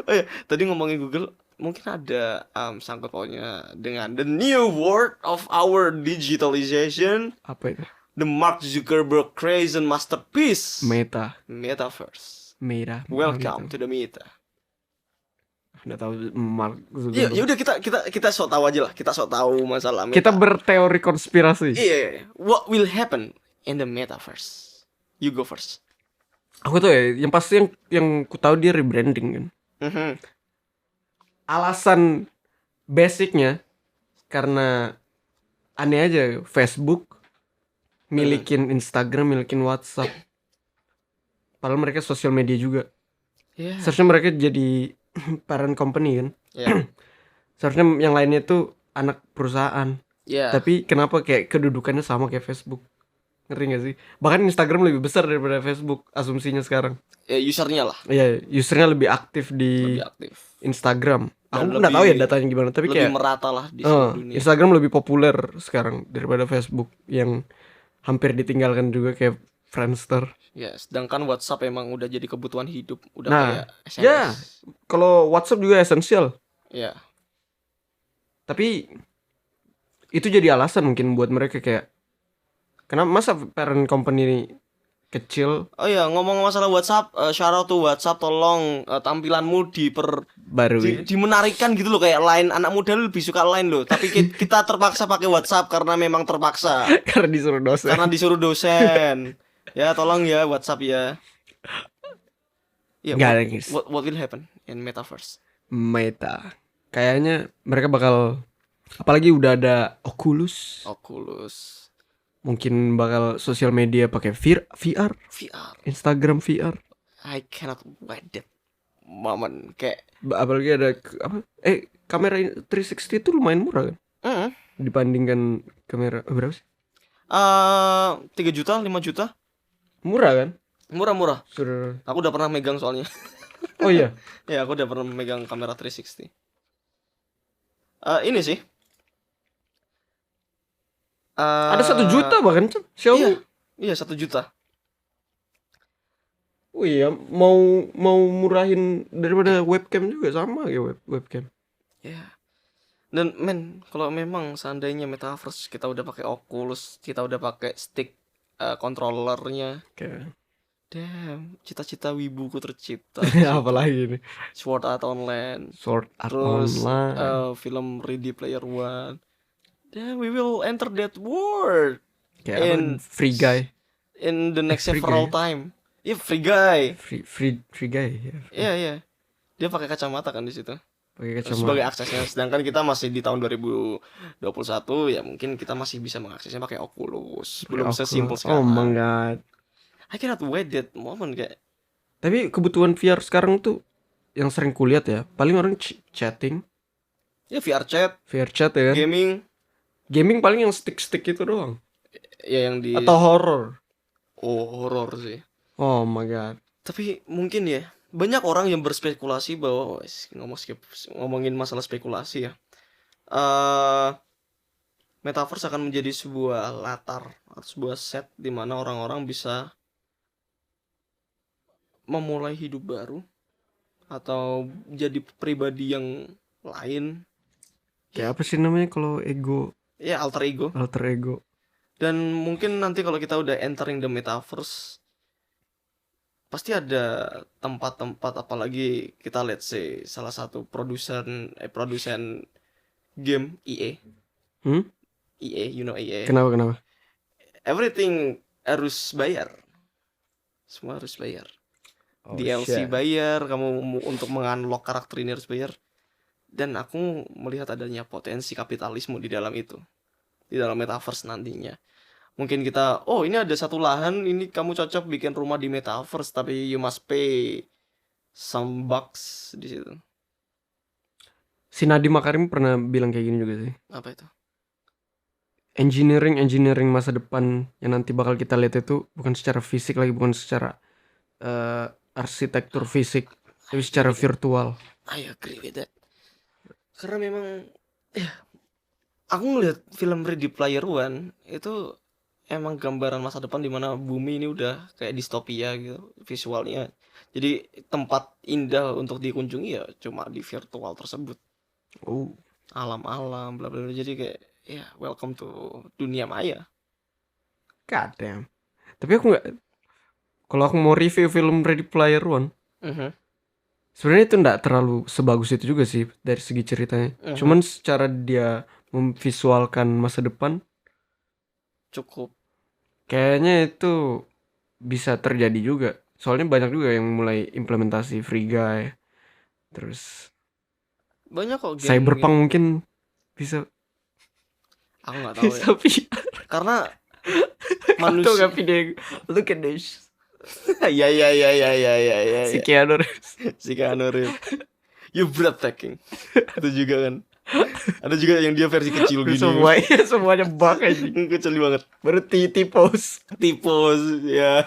Oh ya, tadi ngomongin Google, mungkin ada sangkut pautnya dengan the new world of our digitalization. Apa itu? The Mark Zuckerberg crazy masterpiece. Metaverse. Welcome to the meta. Udah tahu Mark Ya Zuckerberg. udah kita sok tahu aja lah. Kita sok tahu masalah meta. Kita berteori konspirasi. Iya. What will happen in the metaverse? You go first. Aku tuh ya, yang pasti yang ku tahu dia rebranding kan. Alasan basicnya karena aneh aja Facebook milikin Instagram, milikin WhatsApp. Padahal mereka sosial media juga. Yeah. Seharusnya mereka jadi parent company kan. Yeah. Seharusnya yang lainnya tuh anak perusahaan. Yeah. Tapi kenapa kayak kedudukannya sama kayak Facebook? Ngerti gak sih? Bahkan Instagram lebih besar daripada Facebook asumsinya sekarang. Ya usernya lah Iya, usernya lebih aktif di lebih aktif Instagram. Aku dan nggak tahu ya lebih datanya gimana, tapi lebih kayak merata lah di seluruh dunia. Instagram lebih populer sekarang daripada Facebook yang hampir ditinggalkan juga kayak Friendster. Ya, sedangkan WhatsApp emang udah jadi kebutuhan hidup, udah Nah, kayak SMS. ya kalau WhatsApp juga esensial, Ya, tapi itu jadi alasan mungkin buat mereka kayak kenapa masa parent company kecil oh ya ngomong masalah WhatsApp, shout out to WhatsApp, tolong tampilanmu baru dimenarikan gitu loh, kayak Line. Anak muda lebih suka Line loh, tapi kita terpaksa pakai WhatsApp karena memang terpaksa. karena disuruh dosen. Karena disuruh dosen. Ya tolong ya WhatsApp ya. Ya, Nggak ada, guys. what will happen in metaverse? Meta. Kayaknya mereka bakal, apalagi udah ada Oculus, mungkin bakal sosial media pakai VR, Instagram VR. I cannot wait that moment. Kayak Apalagi ada kamera 360 itu lumayan murah kan? Dibandingkan kamera berapa sih? 3 juta, 5 juta. Murah kan? Murah. Sudah. Aku udah pernah megang soalnya. Oh iya. Ya, aku udah pernah megang kamera 360. Ini sih. Ada 1 juta bahkan Xiaomi. Iya, 1 juta. Oh iya, mau murahin daripada webcam juga sama kayak webcam. Ya. Dan men, kalau memang seandainya metaverse kita udah pakai Oculus, kita udah pakai stick controllernya. Kayak Damn, cita-cita wibuku tercipta. apalagi nih? Sword Art Online. Terus Film Ready Player One. Damn, we will enter that world. Kayak free guy. In the next Free several guy. time. Iya, free guy. Free guy. Iya. Dia pakai kacamata kan di situ. Pakai kacamata. Sebagai aksesnya, sedangkan kita masih di tahun 2021, ya mungkin kita masih bisa mengaksesnya pakai Oculus. Belum sesimpel sekarang. Oh my god. I cannot wait that moment kayak. Tapi kebutuhan VR sekarang tuh yang sering kulihat ya, paling orang chatting. Ya VR chat ya kan. Gaming paling yang stick itu doang. Ya yang di. Atau horror. Oh, horror sih. Oh my god. Tapi mungkin ya banyak orang yang berspekulasi bahwa ngomongin masalah spekulasi ya. Metaverse akan menjadi sebuah latar atau sebuah set di mana orang-orang bisa memulai hidup baru atau jadi pribadi yang lain. Kayak apa sih namanya kalau ego? Ya, alter ego. Dan mungkin nanti kalau kita udah entering the metaverse, pasti ada tempat-tempat, apalagi kita let's say salah satu produsen game EA. EA, you know EA. Kenapa? Everything harus bayar. Semua harus bayar. DLC bayar, kamu untuk mengunlock karakter ini harus bayar. Dan aku melihat adanya potensi kapitalisme di dalam itu. Di dalam metaverse nantinya. Mungkin kita, ini ada satu lahan, ini kamu cocok bikin rumah di metaverse, tapi you must pay some bucks di situ. Si Nadiem Makarim pernah bilang kayak gini juga sih. Apa itu? Engineering masa depan yang nanti bakal kita lihat itu bukan secara fisik lagi, bukan secara arsitektur fisik, tapi secara virtual. I agree with that. Karena memang aku ngeliat film Ready Player One itu emang gambaran masa depan di mana bumi ini udah kayak distopia gitu visualnya. Jadi tempat indah untuk dikunjungi ya cuma di virtual tersebut. Alam-alam bla bla. Jadi kayak welcome to dunia maya. God damn. Tapi kalau aku mau review film Ready Player One, sebenarnya itu nggak terlalu sebagus itu juga sih dari segi ceritanya. Cuman secara dia memvisualkan masa depan cukup. Kayaknya itu bisa terjadi juga. Soalnya banyak juga yang mulai implementasi free guy. Terus banyak kok game Cyberpunk mungkin bisa. Aku nggak tahu bisa ya. Karena manusia video. Look at this. Ya. Si Keanu Reeves. You breathtaking. Itu juga kan. Ada juga yang dia versi kecil gini. Semuanya bug aja. Kecil banget. Baru tipos. Tipos ya.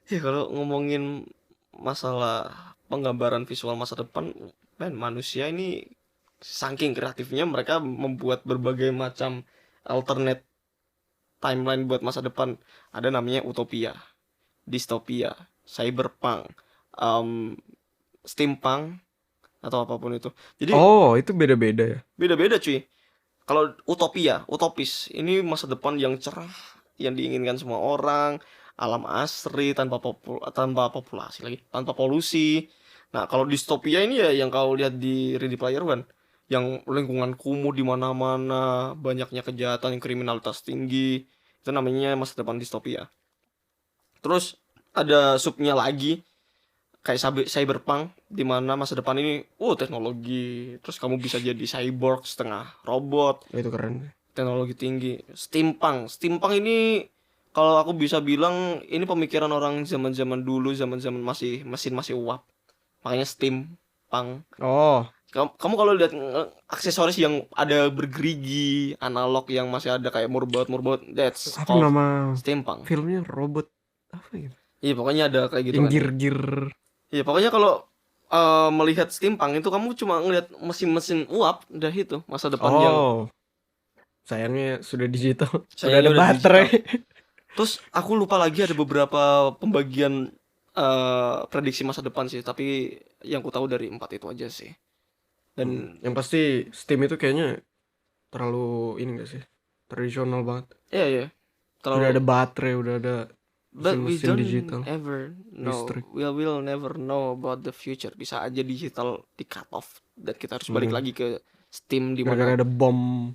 Ya kalau ngomongin masalah penggambaran visual masa depan, men, manusia ini saking kreatifnya mereka membuat berbagai macam alternate timeline buat masa depan. Ada namanya utopia, distopia, cyberpunk, um, steampunk atau apapun itu. Jadi Oh, itu beda-beda ya. beda-beda cuy. Kalau utopia, utopis, ini masa depan yang cerah, yang diinginkan semua orang, alam asri tanpa populasi lagi, tanpa polusi. Nah, kalau distopia ini ya yang kau lihat di Ready Player One, yang lingkungan kumuh di mana-mana, banyaknya kejahatan, kriminalitas tinggi. Itu namanya masa depan distopia. Terus ada subnya lagi kayak cyberpunk di mana masa depan ini teknologi, terus kamu bisa jadi cyborg setengah robot, Itu keren. teknologi tinggi. Steampunk ini kalau aku bisa bilang ini pemikiran orang zaman-zaman dulu, zaman-zaman masih mesin masih uap, makanya steampunk. Oh, Kamu kalau lihat aksesoris yang ada bergerigi analog yang masih ada kayak murbot, that's apa called nama steampunk. filmnya, robot apa gitu? Iya pokoknya ada kayak gitu Yang kan. gear-gear. Iya pokoknya kalau melihat steampunk itu kamu cuma ngelihat mesin-mesin uap, udah itu masa depan yang Oh, sayangnya sudah digital. Sudah sayangnya ada udah baterai. Terus aku lupa lagi ada beberapa pembagian prediksi masa depan sih, tapi yang ku tahu dari 4 itu aja sih. Dan Yang pasti Steam itu kayaknya terlalu ini gak sih? Tradisional banget. ya Udah ada terlalu, baterai, udah ada but we mesin-mesin don't digital. ever know, Listrik. we will never know about the future. Bisa aja digital di cut off dan kita harus balik lagi ke Steam di Gara-gara mana ada bom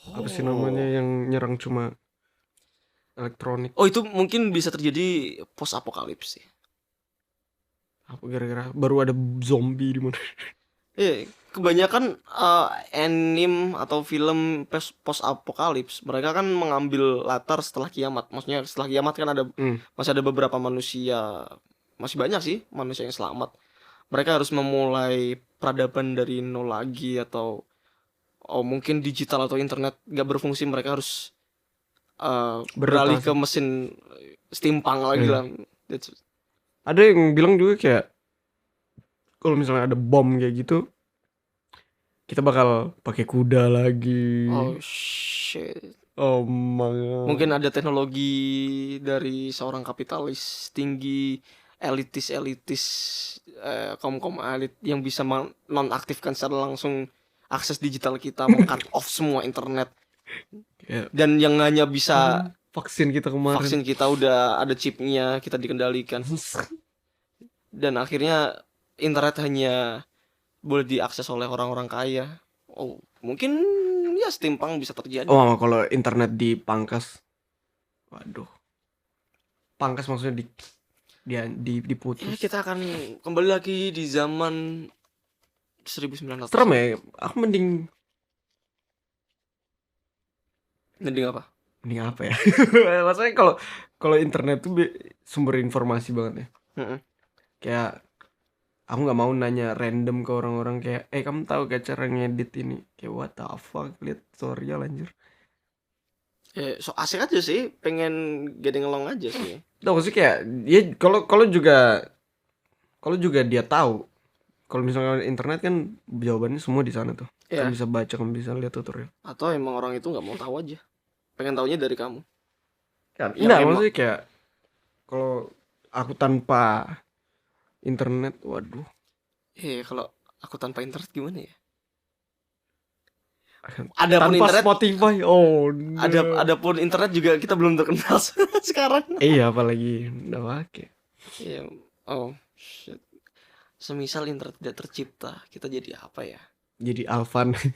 apa sih namanya yang nyerang cuma elektronik. Oh itu mungkin bisa terjadi post apokalips sih. Apa gara-gara baru ada zombie di mana? Kebanyakan anime atau film post apokalips mereka kan mengambil latar setelah kiamat. Maksudnya setelah kiamat kan ada masih ada beberapa manusia, masih banyak sih manusia yang selamat. Mereka harus memulai peradaban dari nol lagi atau mungkin digital atau internet gak berfungsi, mereka harus beralih ke mesin steampunk lagi lah. Ada yang bilang juga kayak kalau misalnya ada bom kayak gitu, kita bakal pakai kuda lagi. Oh shit. Oh my. Mungkin ada teknologi dari seorang kapitalis tinggi, elitis, kaum elit yang bisa nonaktifkan secara langsung akses digital kita, cut off semua internet. Dan yang hanya bisa vaksin kita kemarin. Vaksin kita udah ada chipnya, kita dikendalikan. Dan akhirnya internet hanya boleh diakses oleh orang-orang kaya. Oh, mungkin ya steampunk bisa terjadi. Oh, kalau internet dipangkas. Waduh. Pangkas maksudnya diputus. Ya, kita akan kembali lagi di zaman 1900. Serem ya. Aku mending apa? Mending apa ya? Maksudnya kalau internet tuh sumber informasi banget ya. Kayak aku nggak mau nanya random ke orang-orang kayak, kamu tahu gak cara ngedit ini? Kayak what the fuck, lihat tutorial anjir. So asik aja sih, pengen getting along aja sih. Tahu sih kayak ya kalau juga dia tahu. Kalau misalnya internet kan jawabannya semua di sana tuh. Kamu bisa baca, kamu bisa lihat tutorial. Atau emang orang itu nggak mau tahu aja, pengen taunya dari kamu. Kan enggak, maksudnya kayak kalau aku tanpa internet, waduh. Kalau aku tanpa internet gimana ya? Ada pun internet, Spotify. Oh, no. Ada pun internet juga kita belum terkenal sekarang. Iya, apalagi udah pakai. Iya. Oh, shit. Semisal internet tidak tercipta, kita jadi apa ya? Jadi Alphanet.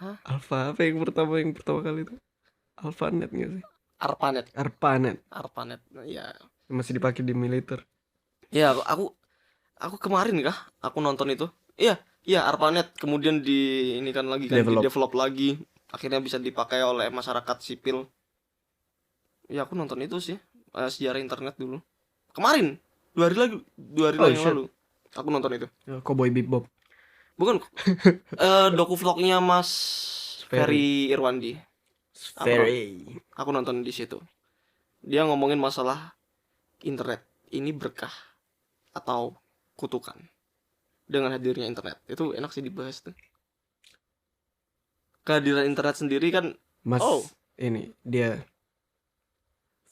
Hah? Alpha apa yang pertama kali itu? Alphanet nggak sih? ARPANET. Ya. Masih dipakai di militer. Ya, aku kemarin aku nonton itu. Iya, ARPANET kemudian ini kan lagi kan develop lagi, akhirnya bisa dipakai oleh masyarakat sipil. Ya aku nonton itu sih, sejarah internet dulu. Kemarin, 2 hari yang lalu. Aku nonton itu. Cowboy Bebop. Bukan doku vlognya Mas Ferry Irwandi. Very. Aku nonton di situ. Dia ngomongin masalah internet ini berkah atau kutukan dengan hadirnya internet. Itu enak sih dibahas tuh. Kehadiran internet sendiri kan Mas Oh. ini dia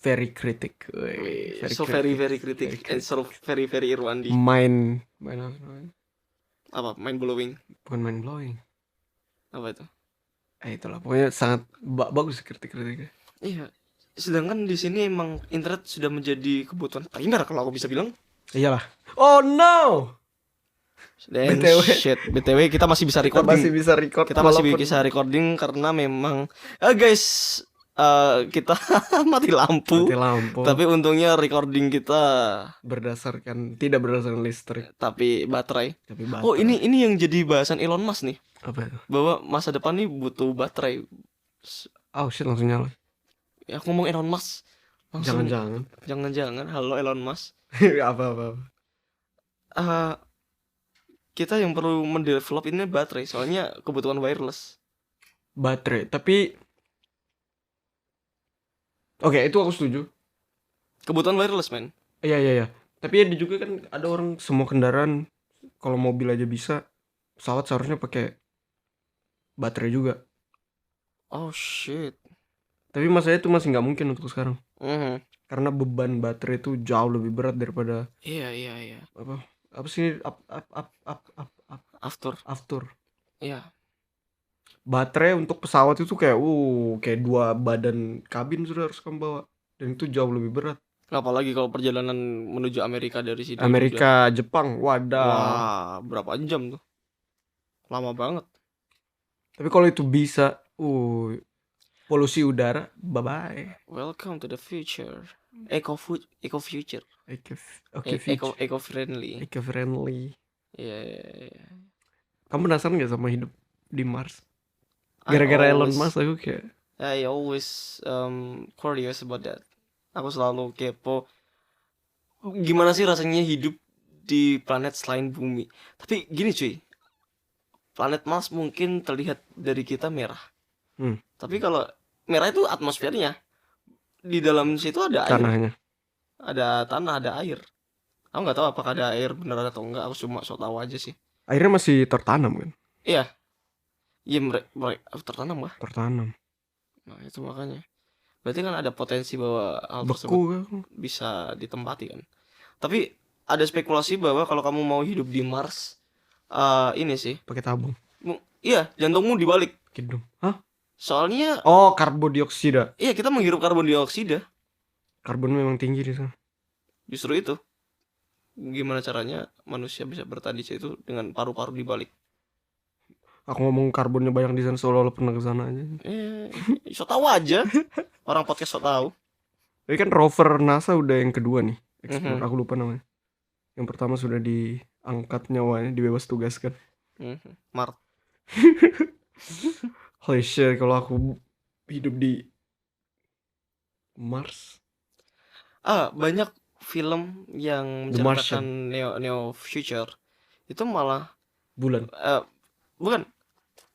very critic. so very critic and so very Irwandi. Main Apa? Mind blowing. bukan mind blowing. Apa itu? Itulah pokoknya sangat bagus kritik-kritiknya. Iya. Sedangkan di sini emang internet sudah menjadi kebutuhan primer kalau aku bisa bilang. Iyalah. Oh no. Dan BTW. BTW kita masih bisa Kita recording. masih bisa record. Kita masih walaupun- bisa recording karena memang guys, kita mati lampu. Mati lampu. Tapi untungnya recording kita tidak berdasarkan listrik, tapi baterai. tapi baterai. Oh, ini yang jadi bahasan Elon Musk nih, apa itu? bahwa masa depan nih butuh baterai. Oh shit, langsung nyala. Ya, aku ngomong Elon Musk. Langsung Jangan-jangan. halo Elon Musk. apa. Kita yang perlu mendevelop ini baterai, soalnya kebutuhan wireless. Baterai, tapi oke, itu aku setuju. Kebutuhan wireless, men. Iya. Tapi ada juga kan ada orang semua kendaraan, kalau mobil aja bisa, pesawat seharusnya pakai baterai juga. Oh shit. Tapi masalahnya itu masih nggak mungkin untuk sekarang. Mhm. Karena beban baterai itu jauh lebih berat daripada Iya. apa sih after. Iya. Baterai untuk pesawat itu kayak dua badan kabin sudah harus kamu bawa, dan itu jauh lebih berat. Apalagi kalau perjalanan menuju Amerika dari sini. Amerika, Jepang, wadah. Wah, berapa jam tuh? Lama banget. Tapi kalau itu bisa, polusi udara, bye bye. Welcome to the future. Eco future. Eco friendly. Eco friendly. Iya. Kamu penasaran nggak sama hidup di Mars? Gara-gara Elon Musk aku kayak. I always curious about that. Aku selalu kepo. Gimana sih rasanya hidup di planet selain bumi? Tapi gini cuy, planet Mars mungkin terlihat dari kita merah. Tapi kalau merah itu atmosfernya. Di dalam situ ada air. Tanahnya. Ada tanah, ada air. Aku nggak tahu apakah ada air beneran atau enggak. Aku cuma so tahu aja sih. Airnya masih tertanam kan? Iya. Iya, mereka tertanam kah? Tertanam. Nah, itu makanya. Berarti kan ada potensi bahwa hal tersebut Beku kan? bisa ditempati kan. Tapi ada spekulasi bahwa kalau kamu mau hidup di Mars, ini sih. Pakai tabung. Iya, jantungmu dibalik. Kidung. Hah? Soalnya Karbon dioksida. iya, kita menghirup karbon dioksida. Karbon memang tinggi di sana. Justru itu. Gimana caranya manusia bisa bertahan di situ dengan paru-paru dibalik? Aku ngomong karbonnya banyak di sana seolah-olah pernah ke sana aja. So tahu aja. Orang podcast so tahu. Tapi kan rover NASA udah yang kedua nih. Explore, aku lupa namanya. Yang pertama sudah diangkat nyawanya, dibebas tugaskan. Mart. Holy shit, kalau aku hidup di Mars. Banyak film yang The menceritakan neo future. Itu malah Bulan. bukan.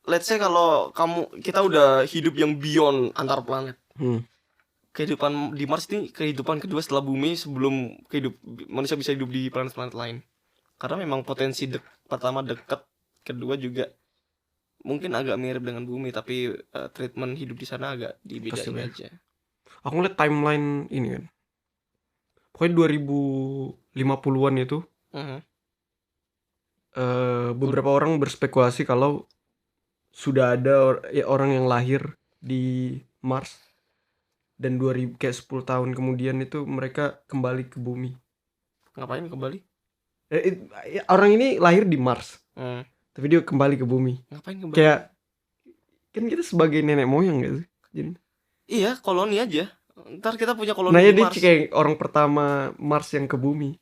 Let's say kalau kita udah hidup yang beyond antar planet. Kehidupan di Mars ini kehidupan kedua setelah bumi sebelum manusia bisa hidup di planet-planet lain. Karena memang potensi pertama dekat, kedua juga mungkin agak mirip dengan bumi, tapi treatment hidup di sana agak dibedain aja. Aku ngeliat timeline ini kan. Pokoknya 2050-an itu beberapa orang berspekulasi kalau sudah ada orang yang lahir di Mars, dan 10 tahun kemudian itu mereka kembali ke bumi. Ngapain kembali? Orang ini lahir di Mars, tapi dia kembali ke bumi. Ngapain kembali? Kayak kan kita sebagai nenek moyang gak sih? Jadi, iya, koloni aja. Ntar kita punya koloni ya di dia Mars. kayak orang pertama Mars yang ke bumi.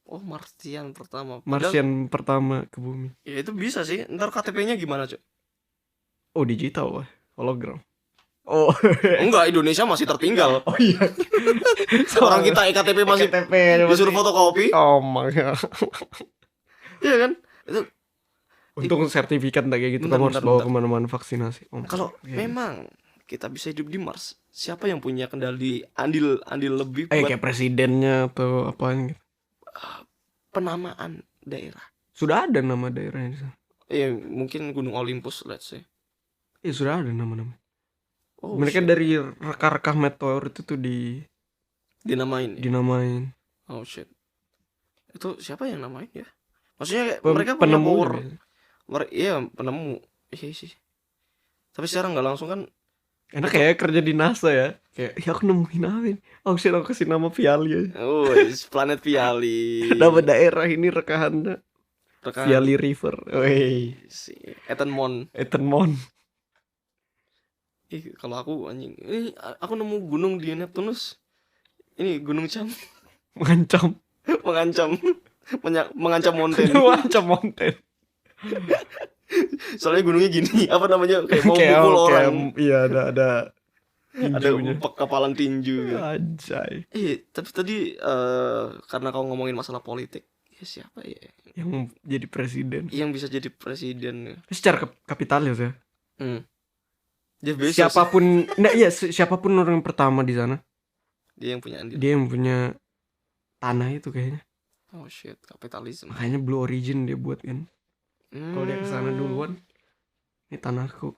Oh, Martian pertama. Martian pertama ke bumi. Ya itu bisa sih. Ntar KTP-nya gimana, Cuk? Oh, digital lah, hologram. Oh, enggak, Indonesia masih tertinggal. oh iya. Orang kita EKTP masih disuruh fotokopi. Oh my god. Iya kan? Itu Untung sertifikat nggak kayak gitu, Bentar, kamu harus bentar, bawa bentar. kemana-mana vaksinasi. Oh, Kalau iya. memang kita bisa hidup di Mars, siapa yang punya kendali andil lebih buat Kayak presidennya atau apaan gitu. penamaan daerah? Sudah ada nama daerahnya di sana. Mungkin Gunung Olympus, let's say. Sudah ada nama-nama. Oh, Mereka shit. dari reka-reka meteor itu tuh Dinamain ya? dinamain. Oh shit. Itu siapa yang namain ya? Maksudnya mereka punya Penemu power. juga. Iya, penemu. Iya sih. Tapi secara nggak langsung kan. Enak ya kerja di NASA ya. Kayak ya aku nemuin apa ini. Oh shit, aku kasih nama Viali aja. Oh, planet Viali. Nama daerah ini rekahannya Rekan Viali River. Woi, si Etenmon. Etenmon. Kalau aku anjing. Aku nemu gunung di Neptunus. Ini Gunung Cam. Mengancam. Mengancam. Mengancam mountain. Mengancam mountain. Soalnya gunungnya gini, apa namanya? Kayak mau Kayak mukul orang. iya ada Ada tinjunya. kepalan tinju. Anjay. Tapi tadi karena kau ngomongin masalah politik, ya siapa ya Yang jadi presiden. yang bisa jadi presiden? Secara kapitalis ya. Jeff Bezos. Siapapun, siapapun orang pertama di sana, Dia yang punya andil. dia yang punya tanah itu kayaknya. Oh shit, kapitalisme. Makanya Blue Origin dia buat kan. Kalau dia kesana duluan, ini tanahku.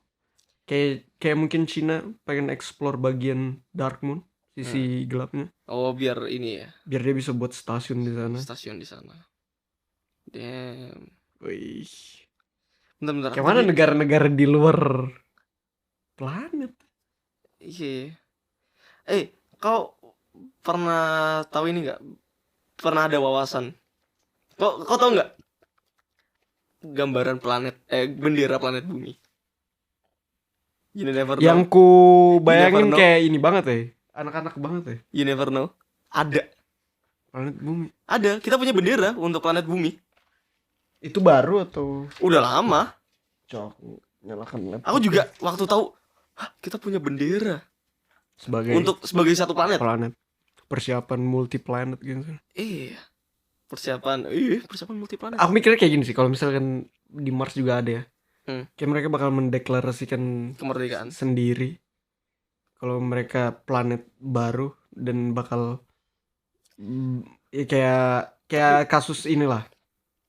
Kayak mungkin Cina pengen explore bagian Dark Moon, sisi gelapnya. Oh, biar ini ya. Biar dia bisa buat stasiun di sana. Stasiun di sana. Damn. Wih. Bentar. Kayak mana negara-negara di luar planet? Iya. Kau pernah tahu ini nggak? Pernah ada wawasan? Kau tahu nggak? Gambaran bendera planet bumi. You never know. Yang ku bayangin You never know. kayak ini banget ya. Anak-anak banget ya. You never know. Ada. Planet bumi. Ada. Kita punya bendera untuk planet bumi. Itu baru atau? Udah lama. Cok, nyalakan laptop. Aku juga waktu tahu, kita punya bendera sebagai satu planet. Persiapan multi planet gitu. Iya. Persiapan multi planet. Aku mikirnya kayak gini sih, kalau misalkan di Mars juga ada ya. Kayak mereka bakal mendeklarasikan Kemerdekaan sendiri. Kalau mereka planet baru dan bakal kayak kasus inilah.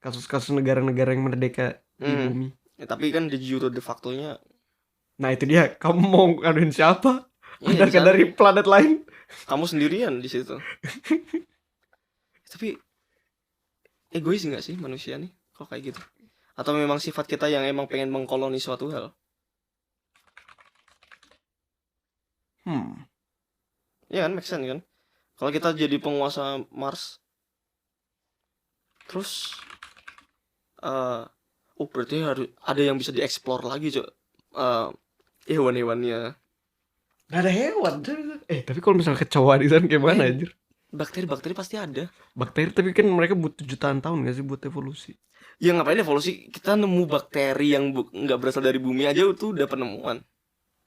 Kasus-kasus negara-negara yang merdeka di bumi. Tapi kan de jure de facto-nya. Nah itu dia, kamu mau ngaduin siapa? Iya, dari planet lain? Kamu sendirian di situ. Tapi egois nggak sih manusia nih kalau kayak gitu? Atau memang sifat kita yang emang pengen mengkoloni suatu hal? Ya kan, make sense kan? Kalau kita jadi penguasa Mars, terus berarti harus ada yang bisa dieksplor lagi, Cok. Hewan-hewannya. Gak ada hewan. Tapi kalau misalnya kecoa di sana gimana anjir? Bakteri pasti ada. Bakteri, tapi kan mereka butuh jutaan tahun gak sih buat evolusi? Ya ngapain evolusi? Kita nemu bakteri yang nggak berasal dari bumi aja itu udah penemuan.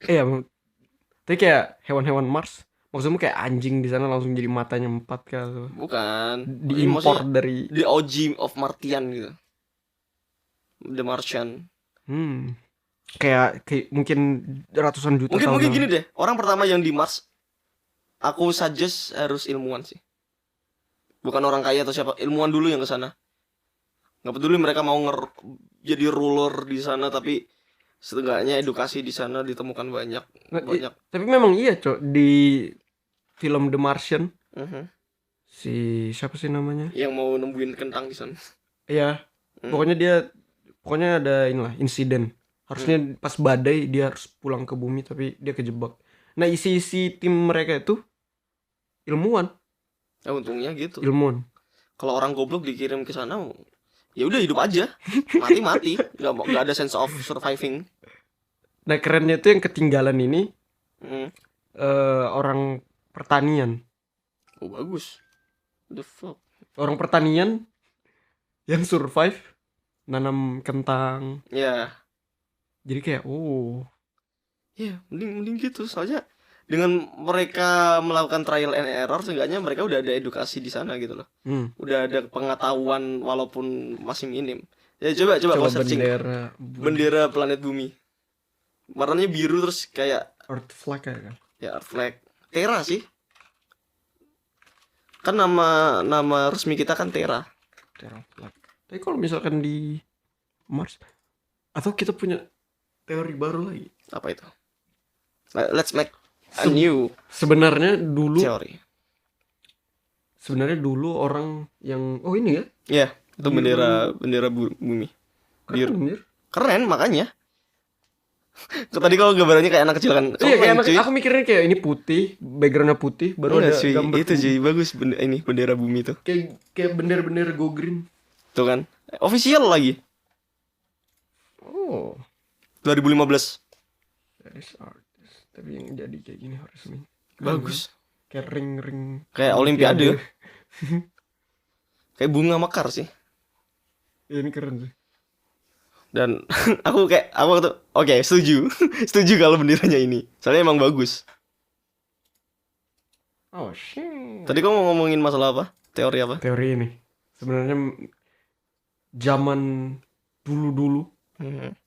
Tapi kayak hewan-hewan Mars, maksudnya kayak anjing di sana langsung jadi matanya 4 kali. Bukan. Diimpor dari the OG of Martian gitu. The Martian. Kayak mungkin ratusan juta tahun. Mungkin gini deh, orang pertama yang di Mars, aku suggest harus ilmuwan sih. Bukan orang kaya atau siapa, ilmuwan dulu yang ke sana. Nggak peduli mereka mau jadi ruler di sana, tapi setidaknya edukasi di sana ditemukan banyak. Tapi memang iya, Cok, di film The Martian. Si siapa sih namanya? Yang mau nembuin kentang di sana. Iya. Pokoknya ada inilah insiden. Harusnya pas badai dia harus pulang ke bumi tapi dia kejebak. Nah, isi tim mereka itu ilmuwan. Ya untungnya gitu. Ilmuwan. Kalau orang goblok dikirim ke sana, ya udah hidup aja. Mati. Enggak ada sense of surviving. Nah, kerennya itu yang ketinggalan ini orang pertanian. Oh, bagus. The fuck. Orang pertanian yang survive nanam kentang. Ya. Jadi kayak ya mending gitu. Soalnya dengan mereka melakukan trial and error, seenggaknya mereka udah ada edukasi di sana gitu loh. Udah ada pengetahuan walaupun masih minim. Ya coba kau searching bendera bendera planet bumi. Warnanya biru terus kayak Earth flag kan. ya Earth flag. Terra sih. Kan nama resmi kita kan Terra. Terra flag. Tapi kalau misalkan di Mars, atau kita punya teori baru lagi. Apa itu? Let's make a new Sebenarnya dulu teori. orang yang ini ya. Ya, itu Biru. bendera bumi. Biru. Keren, anjir. Keren makanya. Tadi kalau gambarannya kayak anak kecil kan. Iya, kayak Keren, cuy. aku mikirnya kayak ini putih, backgroundnya putih, baru Enggak, ada cuy. gambar Itu cuy, bagus bendera bumi itu. kayak bendera-bendera go green. Tuh kan. Official lagi. Oh, 2015. that is artist. Tapi yang jadi kayak gini resmi. Bagus. Kayak ring-ring. Kayak olimpiade. Kayak bunga mekar sih. Ya, ini keren sih. Dan aku tuh oke, setuju. Setuju kalau benderanya ini. Soalnya emang bagus. Oh shit. Tadi kamu mau ngomongin masalah apa? Teori apa? Teori ini sebenarnya zaman dulu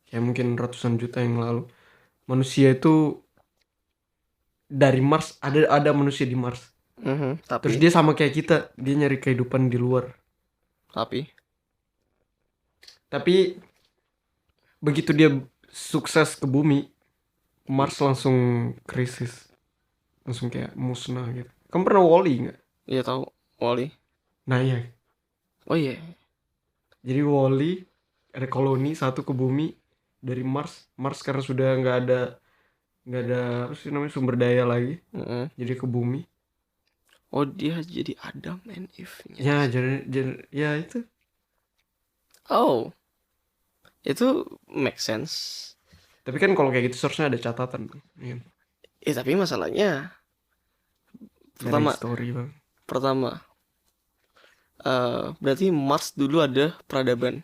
kayak mungkin ratusan juta yang lalu, manusia itu dari Mars, ada manusia di Mars. Terus Tapi dia sama kayak kita, dia nyari kehidupan di luar. Tapi begitu dia sukses ke bumi, Mars langsung krisis, langsung kayak musnah gitu. Kamu pernah Wall-E nggak? iya tahu Wall-E. Nah iya, Oh iya. jadi Wall-E ada koloni satu ke bumi dari Mars. Mars karena sudah nggak ada apa sih namanya, sumber daya lagi, jadi ke bumi. Oh dia jadi Adam and Eve. Ya jadi ya itu. Oh. Itu make sense. Tapi kan kalau kayak gitu seharusnya ada catatan. Iya. Tapi masalahnya Dari story bang. pertama berarti Mars dulu ada peradaban.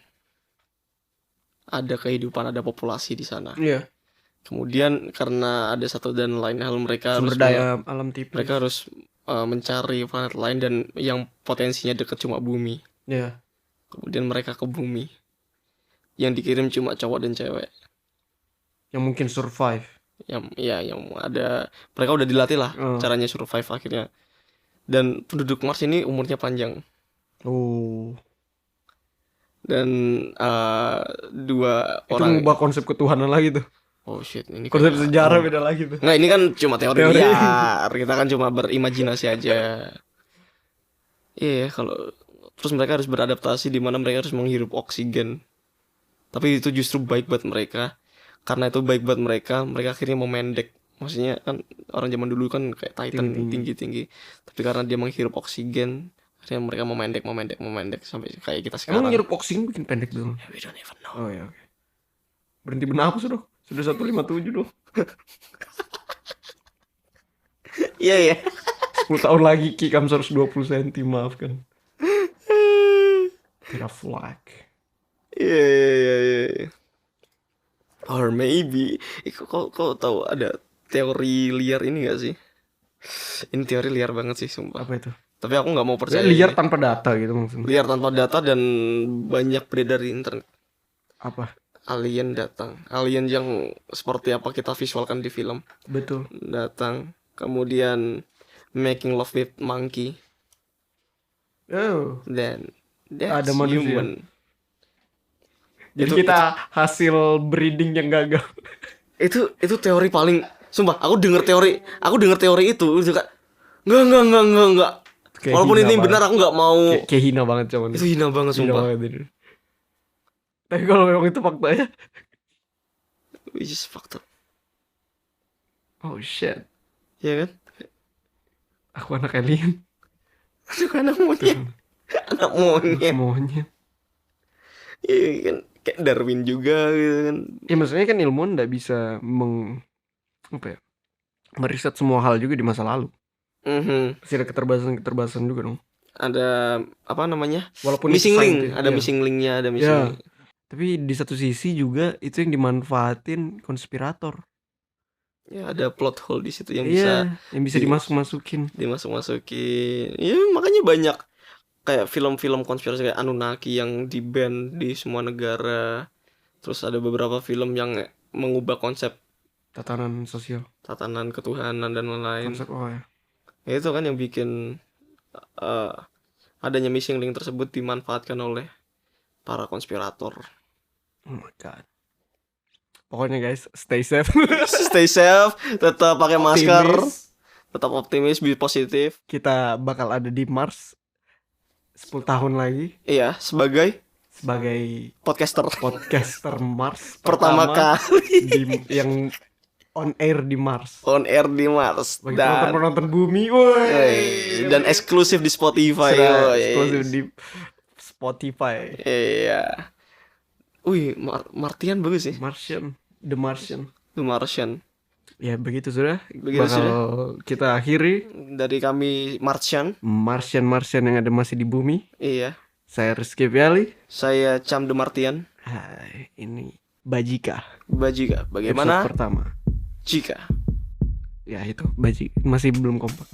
Ada kehidupan, ada populasi di sana. Iya. Kemudian karena ada satu dan lain hal mereka Sumber harus daya alam tipis. mereka harus mencari planet lain dan yang potensinya dekat cuma bumi. Iya. Kemudian mereka ke bumi. Yang dikirim cuma cowok dan cewek. Yang mungkin survive. Yang ada mereka udah dilatih lah caranya survive akhirnya. Dan penduduk Mars ini umurnya panjang. Oh. Dan dua Itu orang. mengubah konsep ketuhanan lagi tuh. Oh shit, ini Konsep sejarah beda lagi tuh. Nggak, ini kan cuma teori liar. Kita kan cuma berimajinasi aja. Iya, kalau terus mereka harus beradaptasi di mana mereka harus menghirup oksigen. Tapi itu justru baik buat mereka. Karena itu baik buat mereka akhirnya memendek. Maksudnya kan orang zaman dulu kan kayak Titan tinggi-tinggi. Tapi karena dia menghirup oksigen, akhirnya mereka memendek sampai kayak kita sekarang. Emang ngirup oksigen bikin pendek dong? We don't even know. Oh ya, oke. Berhenti bernafas dong. Sudah 157 dong. Iya. 10 tahun lagi Ki kamu 120 cm, maafkan. Terra flag. Iya. Or maybe kau tahu ada teori liar ini gak sih? Ini teori liar banget sih sumpah. Apa itu? Tapi aku nggak mau percaya. Liar tanpa data gitu maksudnya. Liar tanpa data dan banyak beredar di internet. Apa? Alien datang. Alien yang seperti apa kita visualkan di film. Betul. Datang. Kemudian making love with monkey. Oh. Then that's Ada manusia. human. Jadi kita hasil breeding yang gagal. Itu teori paling. Sumpah, aku denger teori itu kayak enggak. Kayak walaupun hina ini banget. benar aku nggak mau. Kayak hina banget cuman. Itu hina banget Hina sumpah. banget ini. Tapi kalau memang itu faktanya, We just fucked up. oh shit, Iya kan? aku anak alien. Itu anak monyet. Anak monyet. Semuanya. Iya kan, kayak Darwin juga gitu kan. Ya maksudnya kan ilmuwan nggak bisa meriset semua hal juga di masa lalu. Pasti ada keterbatasan juga dong. Ada apa namanya? Walaupun missing link, scientist, ada iya. missing linknya, ada missing Ya. link. Tapi di satu sisi juga itu yang dimanfaatin konspirator. Ya ada plot hole di situ yang Iya, yang bisa di- dimasuk-masukin. dimasuk-masukin. Ya makanya banyak kayak film-film konspirasi kayak Anunnaki yang di-ban di semua negara. Terus ada beberapa film yang mengubah konsep Tatanan sosial, tatanan ketuhanan dan lain-lain. konsep ya. Ya, itu kan yang bikin adanya missing link tersebut dimanfaatkan oleh para konspirator. Oh my god. Pokoknya guys, stay safe. Stay safe, tetap pakai masker, Optimis. tetap optimis, be positif. Kita bakal ada di Mars 10 tahun lagi Iya, sebagai sebagai podcaster Mars pertama kali yang on air di Mars. on air di Mars Bagi dan penonton bumi, woi. dan eksklusif di Spotify. Sudah woi. eksklusif di Spotify. Iya. Wih, Martian bagus sih. The Martian. The Martian. Ya begitu sudah. Begitu Bakal sudah. kita akhiri Dari kami Martian. Martian yang ada masih di bumi. Iya. Saya Rizky Piali. Saya Cam The Martian. Hai, ini Bajika. Bajika. Bagaimana Episode pertama. jika Ya itu Bajika masih belum kompak.